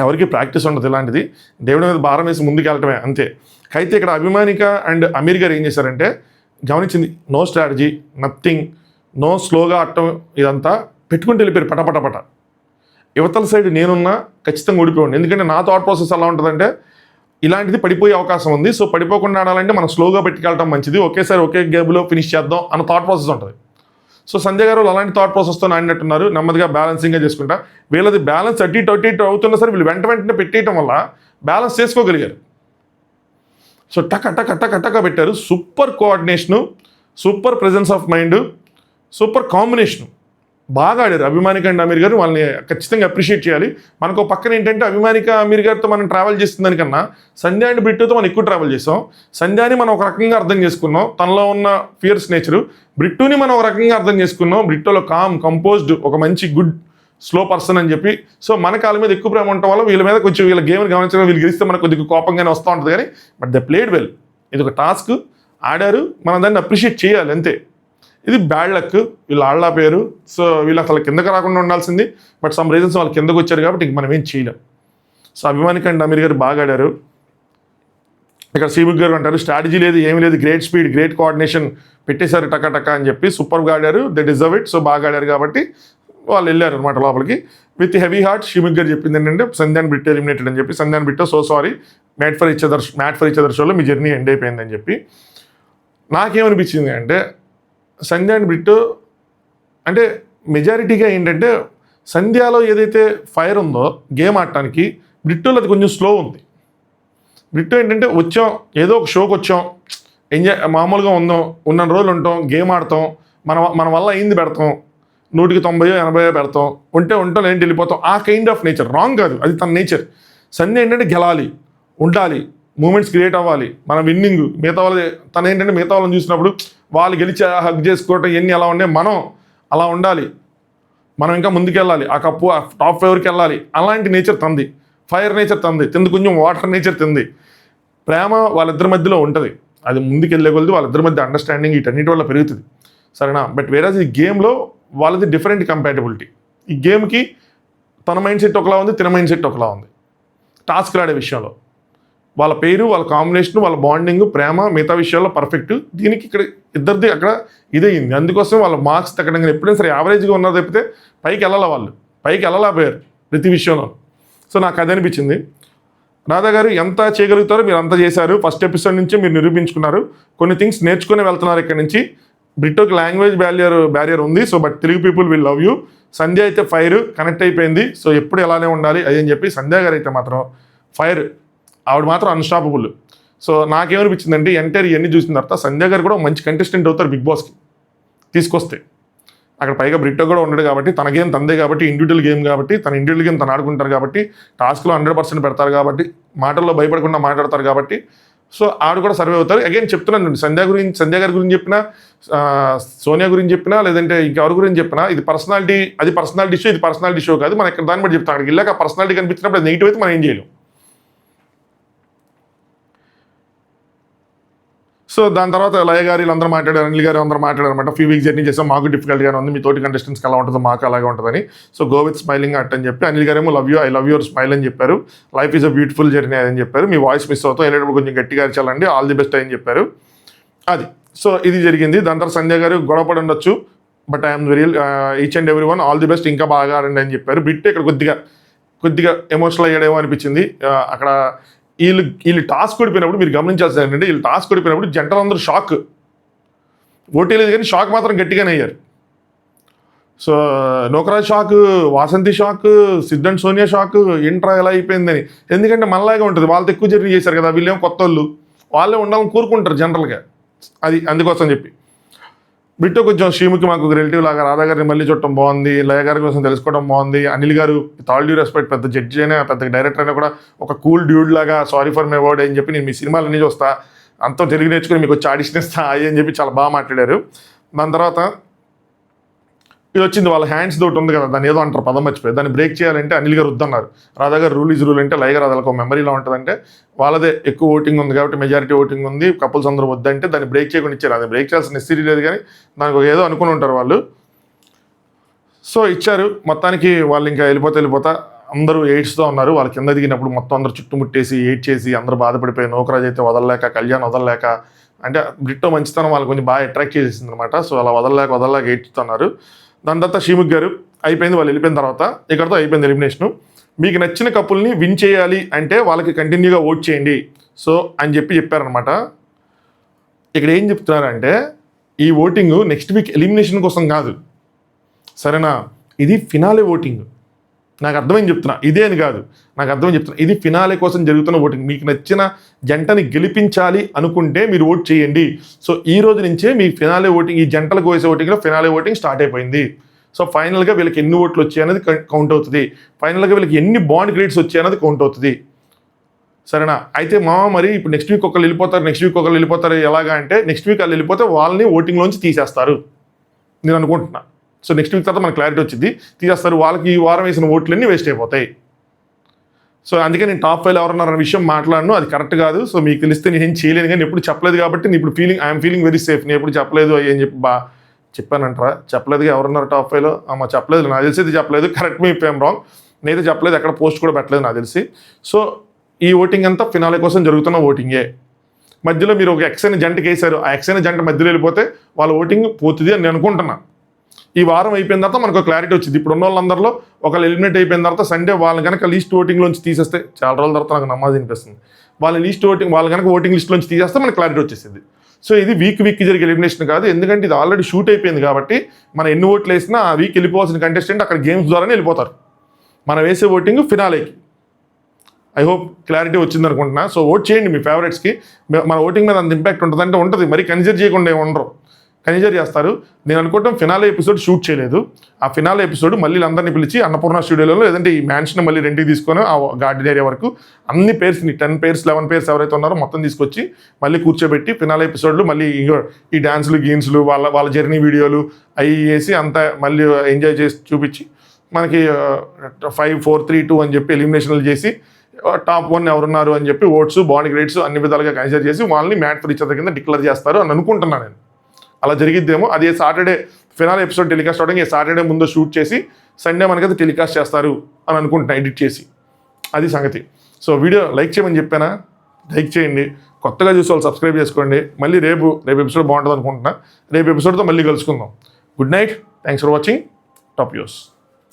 ఎవరికి ప్రాక్టీస్ ఉండదు, ఇలాంటిది దేవుడి మీద భారం వేసి ముందుకు వెళ్ళటమే అంతే. అయితే ఇక్కడ అభిమానిక అండ్ అమీర్ గారు ఏం చేశారంటే గమనించింది, నో స్ట్రాటజీ, నథింగ్, నో స్లోగా ఆడటం, ఇదంతా పెట్టుకుంటూ వెళ్ళిపోయారు పటపటపట. యువతల సైడ్ నేనున్నా ఖచ్చితంగా ఓడిపోయాడు. ఎందుకంటే నా థాట్ ప్రాసెస్ ఎలా ఉంటుందంటే ఇలాంటిది పడిపోయే అవకాశం ఉంది. సో పడిపోకుండా ఆడాలంటే మనం స్లోగా పెట్టుకెళ్ళటం మంచిది, ఒకేసారి ఒకే గేమ్లో ఫినిష్ చేద్దాం అన్న థాట్ ప్రాసెస్ ఉంటుంది. సో సంజయ్ గారు అలాంటి థాట్ ప్రాసెస్తో ఆడినట్టున్నారు, నెమ్మదిగా బ్యాలెన్సింగ్గా చేసుకుంటా. వీళ్ళది బ్యాలెన్స్ అటు ఇటు అవుతున్నా సరే వీళ్ళు వెంటనే పెట్టేయటం వల్ల బ్యాలెన్స్ చేసుకోగలిగారు. సో టక పెట్టారు. Super coordination, super presence of mind, super combination. బాగా ఆడారు అభిమానిక అండ్ అమీర్ గారు. వాళ్ళని ఖచ్చితంగా అప్రిషియేట్ చేయాలి. మనకు పక్కన ఏంటంటే అభిమానిక అమీర్ గారితో మనం ట్రావెల్ చేస్తుందానికన్నా సంధ్య అండ్ బ్రిట్టోతో మనం ఎక్కువ ట్రావెల్ చేసాం. సంధ్యాని మనం ఒక రకంగా అర్థం చేసుకున్నాం, తనలో ఉన్న ఫియర్స్ నేచరు. బ్రిట్టోని మనం ఒక రకంగా అర్థం చేసుకున్నాం, బ్రిట్టోలో కామ్, కంపోజ్డ్, ఒక మంచి గుడ్ స్లో పర్సన్ అని చెప్పి. సో మన కాళ్ళ మీద ఎక్కువ ప్రేమ ఉండటం వల్ల వీళ్ళ మీద కొంచెం వీళ్ళ గేమ్ని గమనించడం, వీళ్ళు గెలిస్తే మనకు కొద్దిగా కోపంగానే వస్తూ ఉంటుంది. కానీ బట్ దే ప్లేడ్ వెల్. ఇది ఒక టాస్క్, ఆడారు, మనం దాన్ని అప్రిషియేట్ చేయాలి అంతే. ఇది బ్యాడ్ లక్, వీళ్ళు ఆళ్ళ పేరు. సో వీళ్ళు అసలు కిందకి రాకుండా ఉండాల్సింది, బట్ సమ్ రీజన్స్ వాళ్ళు కిందకు వచ్చారు కాబట్టి ఇంక మనం ఏం చేయలేం. సో అభిమానిక అండ్ అమీర్ గారు బాగా ఆడారు. ఇక్కడ శ్రీముఖ్ గారు అంటారు స్ట్రాటజీ లేదు, ఏమీ లేదు, గ్రేట్ స్పీడ్, గ్రేట్ కోఆర్డినేషన్, పెట్టేశారు టక అని చెప్పి. సూపర్గా ఆడారు, దే డిజర్వ్ ఇట్. సో బాగా ఆడారు కాబట్టి వాళ్ళు వెళ్ళారు అనమాట లోపలికి విత్ హెవీ హార్ట్. శ్రీముఖ్ గారు చెప్పింది ఏంటంటే సంధ్యాన్ బ్రిట్టో ఎలిమినేటెడ్ అని చెప్పి. సంధ్యాన్ Britto so sorry, made for each other షోలో మీ జర్నీ ఎండ్ అయిపోయిందని చెప్పి. నాకేమనిపించింది అంటే సంధ్య అండ్ బ్రిట్టో అంటే మెజారిటీగా ఏంటంటే సంధ్యాలో ఏదైతే ఫైర్ ఉందో గేమ్ ఆడటానికి, బ్రిట్టోలో అది కొంచెం స్లో ఉంది. బ్రిట్టో ఏంటంటే వచ్చాం, ఏదో ఒక షోకి వచ్చాం, ఎంజాయ్ మామూలుగా ఉన్న రోజులు ఉంటాం, గేమ్ ఆడతాం, మన వల్ల అయింది పెడతాం, 100కి 90 80 పెడతాం, ఉంటాం ఏంటి వెళ్ళిపోతాం, ఆ కైండ్ ఆఫ్ నేచర్. రాంగ్ కాదు, అది తన నేచర్. సంధ్య ఏంటంటే గెలాలి, ఉండాలి, మూమెంట్స్ క్రియేట్ అవ్వాలి, మన విన్నింగ్. మిగతా వాళ్ళది తను ఏంటంటే మిగతా వాళ్ళని చూసినప్పుడు వాళ్ళు గెలిచి హగ్ చేసుకోవటం ఇవన్నీ ఎలా ఉన్నాయి, మనం అలా ఉండాలి, మనం ఇంకా ముందుకెళ్ళాలి, ఆ కప్పు టాప్ 5కి వెళ్ళాలి. అలాంటి నేచర్ తంది, ఫైర్ నేచర్ తంది, కొంచెం వాటర్ నేచర్ తింది. ప్రేమ వాళ్ళిద్దరి మధ్యలో ఉంటుంది, అది ముందుకెళ్ళే కొద్ది వాళ్ళిద్దరి మధ్య అండర్స్టాండింగ్ వీటన్నిటి వల్ల పెరుగుతుంది, సరేనా. బట్ వేరేజ్ ఈ గేమ్లో వాళ్ళది డిఫరెంట్ కంపాటబిలిటీ. ఈ గేమ్కి తన మైండ్ సెట్ ఒకలా ఉంది, తిన మైండ్ సెట్ ఒకలా ఉంది. టాస్క్ ఆడే విషయంలో వాళ్ళ పేరు, వాళ్ళ కాంబినేషన్, వాళ్ళ బాండింగ్, ప్రేమ, మిగతా విషయాల్లో పర్ఫెక్ట్. దీనికి ఇక్కడ ఇద్దరిది అక్కడ ఇదయింది. అందుకోసం వాళ్ళ మార్క్స్ తగ్గడం ఎప్పుడైనా సరే యావరేజ్గా ఉన్నారు తప్పితే పైకి వెళ్ళలేకపోయారు ప్రతి విషయంలో. సో నాకు అది అనిపించింది. రాధా గారు ఎంత చేయగలుగుతారో మీరు అంతా చేశారు. ఫస్ట్ ఎపిసోడ్ నుంచే మీరు నిరూపించుకున్నారు, కొన్ని థింగ్స్ నేర్చుకుని వెళ్తున్నారు ఇక్కడ నుంచి. బ్రిట్టోకి లాంగ్వేజ్ బ్యారియర్ ఉంది, so but Telugu people will love you. Sandhya అయితే ఫైర్ కనెక్ట్ అయిపోయింది, సో ఎప్పుడు ఎలానే ఉండాలి అది అని చెప్పి. సంధ్య గారు అయితే మాత్రం ఫైర్, ఆవిడ మాత్రం అన్స్టాపబుల్. సో నాకేమనిపించిందంటే ఎంటైర్ ఇవన్నీ చూసిన తర్వాత సంధ్య గారు కూడా మంచి కంటెస్టెంట్ అవుతారు బిగ్ బాస్కి తీసుకొస్తే. అక్కడ పైగా బ్రిట్టో కూడా ఉండడు కాబట్టి తన గేమ్ తందే కాబట్టి, ఇండివిజువల్ గేమ్ కాబట్టి, తన ఇండివిజువల్ గేమ్ తను ఆడుకుంటారు కాబట్టి, టాస్క్లో 100% పెడతారు కాబట్టి, మాటల్లో భయపడకుండా మాట్లాడతారు కాబట్టి, సో ఆవిడ కూడా సర్వే అవుతారు. అగైన్ చెప్తున్నాను, సంధ్య గారి గురించి చెప్పినా, సోనియా గురించి చెప్పినా, లేదంటే ఇంకెవరి గురించి చెప్పినా, ఇది పర్సనాలిటీ, అది పర్సనాలిటీ షో, ఇది పర్సనాలిటీ షో కాదు. మనం ఇక్కడ దాన్ని బట్టి చెప్తాం. అక్కడికి వెళ్ళాక పర్సనాలిటీ కనిపించినప్పుడు అది నెగిటివ్ అయితే మనం ఏం చేయలేం. సో దాని తర్వాత లయ గారు వీళ్ళందరూ మాట్లాడారు, అనిల్ గారు అందరూ మాట్లాడారనమాట. ఫ్యూ వీక్ జర్నీ చేసాం, మాకు డిఫికల్ట్గానే ఉంది, మీ తోటి కంటెస్టెంట్స్కి ఎలా ఉంటుందో మాకు అలాగే ఉంటుందని. So go with smiling at అని చెప్పి, అనిల్ గారేమో love you, I love your smile అని చెప్పారు. Life is a beautiful journey అని చెప్పారు. మీ వాయిస్ మిస్ అవుతాం, వెళ్ళేటప్పుడు కొంచెం గట్టిగా అరిచాలండి, ఆల్ ది బెస్ట్ అని చెప్పారు. అది సో ఇది జరిగింది. దాని తర్వాత సంధ్య గారు గొడవపడి ఉండొచ్చు, but I'm very each and every one all the best, ఇంకా బాగా ఆడండి అని చెప్పారు. బిట్ ఇక్కడ కొద్దిగా ఎమోషనల్ అయ్యాడేమో అనిపించింది. అక్కడ వీళ్ళు టాస్క్ ఓడిపోయినప్పుడు మీరు గమనించాల్సింది ఏంటంటే, వీళ్ళు టాస్క్ ఓడిపోయినప్పుడు జంటలందరూ షాక్, ఓటీ లేదు కానీ షాక్ మాత్రం గట్టిగానే అయ్యారు. So నోకరాజ్ shock, Vasanthi shock, Sid and Sonia shock, ఏంట్రా ఎలా అయిపోయిందని. ఎందుకంటే మనలాగే ఉంటుంది, వాళ్ళతో ఎక్కువ జర్నీ చేశారు కదా, వీళ్ళేమో కొత్త వాళ్ళే ఉండాలని కోరుకుంటారు జనరల్గా, అది అందుకోసం చెప్పి. బిట్టో కొంచెం శ్రీముఖి మాకు రిలేటివ్ లాగా, రాధా గారిని మళ్ళీ చూడటం బాగుంది, లయ గారి కోసం తెలుసుకోవడం బాగుంది. అనిల్ గారు తాల్ డ్యూ రెస్పెక్ట్, పెద్ద జడ్జి అయినా పెద్ద డైరెక్టర్ అయినా కూడా ఒక కూల్ డ్యూడ్ లాగా సారీ ఫర్ మై వర్డ్ అని చెప్పి, నేను మీ సినిమాలన్నీ చూస్తా, అంతా తెలుగు నేర్చుకుని మీకు వచ్చి ఆడిషన్ ఇస్తా అని చెప్పి చాలా బాగా మాట్లాడారు. దాని తర్వాత ఇది వచ్చింది, వాళ్ళ హ్యాండ్స్ తోటి ఉంది కదా, దాన్ని ఏదో అంటారు, పదం మర్చిపోయి, దాన్ని బ్రేక్ చేయాలంటే అనిల్ గారు వద్దన్నారు. రాధా గారు రూల్ ఈజ్ రూల్ అంటే, లయ గారు అదొక మెమరీలో ఉంటుందంటే, వాళ్ళదే ఎక్కువ ఓటింగ్ ఉంది కాబట్టి మెజారిటీ ఓటింగ్ ఉంది, కపుల్స్ అందరూ వద్దంటే దాన్ని బ్రేక్ చేయకుండా ఇచ్చారు. అది బ్రేక్ చేయాల్సిన నెసెసిటీ లేదు కానీ దానికి ఏదో అనుకుని ఉంటారు వాళ్ళు. సో ఇచ్చారు. మొత్తానికి వాళ్ళు ఇంకా వెళ్ళిపోతా అందరూ ఎయిడ్స్తో ఉన్నారు. వాళ్ళ కింద దిగినప్పుడు మొత్తం అందరూ చుట్టుముట్టేసి ఎయిట్ చేసి అందరూ బాధపడిపోయి, నోకరాజ్ అయితే వదలలేక, కళ్యాణ్ వదలలేక, అంటే బ్రిట్టో మంచితనం వాళ్ళు కొంచెం బాగా అట్రాక్ట్ చేసేసింది అనమాట. సో అలా వదలలేక ఏడ్చుతున్నారు. దాని తర్వాత శ్రీముఖ్ గారు అయిపోయింది, వాళ్ళు వెళ్ళిపోయిన తర్వాత ఇక్కడతో అయిపోయింది ఎలిమినేషను. మీకు నచ్చిన కపుల్ని విన్ చేయాలి అంటే వాళ్ళకి కంటిన్యూగా ఓట్ చేయండి సో అని చెప్పారనమాట. ఇక్కడ ఏం చెప్తున్నారంటే, ఈ ఓటింగ్ నెక్స్ట్ వీక్ ఎలిమినేషన్ కోసం కాదు, సరేనా, ఇది ఫినాలే ఓటింగ్. నాకు అర్థమైంది చెప్తున్నా, ఇదే అని కాదు, నాకు అర్థమైంది చెప్తున్నా, ఇది ఫినాలే కోసం జరుగుతున్న ఓటింగ్. మీకు నచ్చిన జంటని గెలిపించాలి అనుకుంటే మీరు ఓట్ చేయండి. సో ఈ రోజు నుంచే మీ ఫినాలే ఓటింగ్, ఈ జంటలకు వేసే ఓటింగ్లో ఫినాలే ఓటింగ్ స్టార్ట్ అయిపోయింది. సో ఫైనల్గా వీళ్ళకి ఎన్ని ఓట్లు వచ్చాయి అనేది కౌంట్ అవుతుంది, ఫైనల్గా వీళ్ళకి ఎన్ని బాండ్ క్రెడిట్స్ వచ్చాయి అనేది కౌంట్ అవుతుంది, సరేనా. అయితే మరి ఇప్పుడు నెక్స్ట్ వీక్ ఒకళ్ళు వెళ్ళిపోతారు, ఎలాగా అంటే నెక్స్ట్ వీక్ వాళ్ళు వెళ్ళిపోతే వాళ్ళని ఓటింగ్లోంచి తీసేస్తారు నేను అనుకుంటున్నా. సో నెక్స్ట్ వీక్ తర్వాత మనకు క్లారిటీ వచ్చింది, తీసేస్తారు, వాళ్ళకి ఈ వారం వేసిన ఓట్లన్నీ వేస్ట్ అయిపోతాయి. సో అందుకే నేను టాప్ 5 ఎవరున్నారన్న విషయం మాట్లాడను, అది కరెక్ట్ కాదు. సో మీకు తెలిస్తే నేను ఏం చేయలేను, కానీ ఎప్పుడు చెప్పలేదు కాబట్టి నేను ఇప్పుడు ఐఎమ్ ఫీలింగ్ వెరీ సేఫ్. నేను ఎప్పుడు చెప్పలేదు అని చెప్పి చెప్పానంటారా, చెప్పలేదుగా ఎవరున్నారు టాప్ 5లో, చెప్పలేదు, నాకు తెలిసి ఇది చెప్పలేదు, correct me if I'm wrong, నేనైతే చెప్పలేదు, ఎక్కడ పోస్ట్ కూడా పెట్టలేదు నాకు తెలిసి. సో ఈ ఓటింగ్ అంతా ఫినాలే కోసం జరుగుతున్న ఓటింగే. మధ్యలో మీరు ఒక ఎక్స్ అయిన జంటకి వేశారు, ఆ ఎక్స్ అయిన జంట మధ్యలో వెళ్ళిపోతే వాళ్ళ ఓటింగ్ పోతుంది అని నేను అనుకుంటున్నాను. ఈ వారం అయిపోయిన తర్వాత మనకు క్లారిటీ వచ్చింది. ఇప్పుడు ఉన్న వాళ్ళందరిలో ఒకళ్ళు ఎలిమినేట్ అయిపోయిన తర్వాత సండే వాళ్ళని కనుక లీస్ట్ ఓటింగ్లోంచి తీసేస్తే, చాలా రోజుల తర్వాత నాకు నమ్మకం అనిపిస్తుంది, వాళ్ళు కనుక ఓటింగ్ లిస్ట్లోంచి తీసేస్తే మనకు క్లారిటీ వచ్చేసింది. సో ఇది వీక్ జరిగే ఎలిమినేషన్ కాదు, ఎందుకంటే ఇది ఆల్రెడీ షూట్ అయిపోయింది కాబట్టి మనం ఎన్ని ఓట్లు వేసినా ఆ వీక్ వెళ్ళిపోవాల్సిన కంటెస్టెంట్ అక్కడ గేమ్స్ ద్వారానే వెళ్ళిపోతారు. మనం వేసే ఓటింగ్ ఫినాలేకి. ఐ హోప్ క్లారిటీ వచ్చింది అనుకుంటున్నా. సో ఓట్ చేయండి మీ ఫేవరెట్స్కి. మన ఓటింగ్ మీద అంత ఇంపాక్ట్ ఉంటుందంటే ఉంటుంది, మరి కన్సిడర్ చేయకుండా ఏమి ఉండరు, కన్సిడర్ చేస్తారు. నేను అనుకుంటాం ఫినాలే ఎపిసోడ్ షూట్ చేయలేదు, ఆ ఫినాలే ఎపిసోడ్ మళ్ళీ అందరినీ పిలిచి అన్నపూర్ణ స్టూడియోలో లేదంటే ఈ మ్యాన్షన్ మళ్ళీ రెంట్కి తీసుకొని ఆ గార్డెన్ ఏరియా వరకు అన్ని పేర్స్ని 10 పేర్స్ 11 పేర్స్ ఎవరైతే ఉన్నారో మొత్తం తీసుకొచ్చి మళ్ళీ కూర్చోబెట్టి ఫినాలే ఎపిసోడ్లు మళ్ళీ ఈ డాన్సులు గీన్స్లు వాళ్ళ జర్నీ వీడియోలు అవి వేసి అంతా మళ్ళీ ఎంజాయ్ చేసి చూపించి మనకి 5 4 3 2 అని చెప్పి ఎలిమినేషన్లు చేసి టాప్ 1 ఎవరున్నారు అని చెప్పి ఓట్స్ బాండ్ గ్రేడ్స్ అన్ని విధాలుగా కన్సిడర్ చేసి వాళ్ళని మ్యాట్ ఫర్ ఈచ్ అదర్ కింద డిక్లేర్ చేస్తారు అని అనుకుంటున్నాను నేను. అలా జరిగిద్దేమో. అదే సాటర్డే ఫినాల్ ఎపిసోడ్ టెలికాస్ట్ అవడం, సాటర్డే ముందు షూట్ చేసి సండే మనకైతే టెలికాస్ట్ చేస్తారు అని అనుకుంటున్నా ఎడిట్ చేసి, అది సంగతి. సో వీడియో లైక్ చేయమని చెప్పానా, లైక్ చేయండి, కొత్తగా చూసి వాళ్ళు సబ్స్క్రైబ్ చేసుకోండి. మళ్ళీ రేపు ఎపిసోడ్ బాగుంటుంది అనుకుంటున్నా, రేపు ఎపిసోడ్తో మళ్ళీ కలుసుకుందాం. Good night, thanks for watching top news.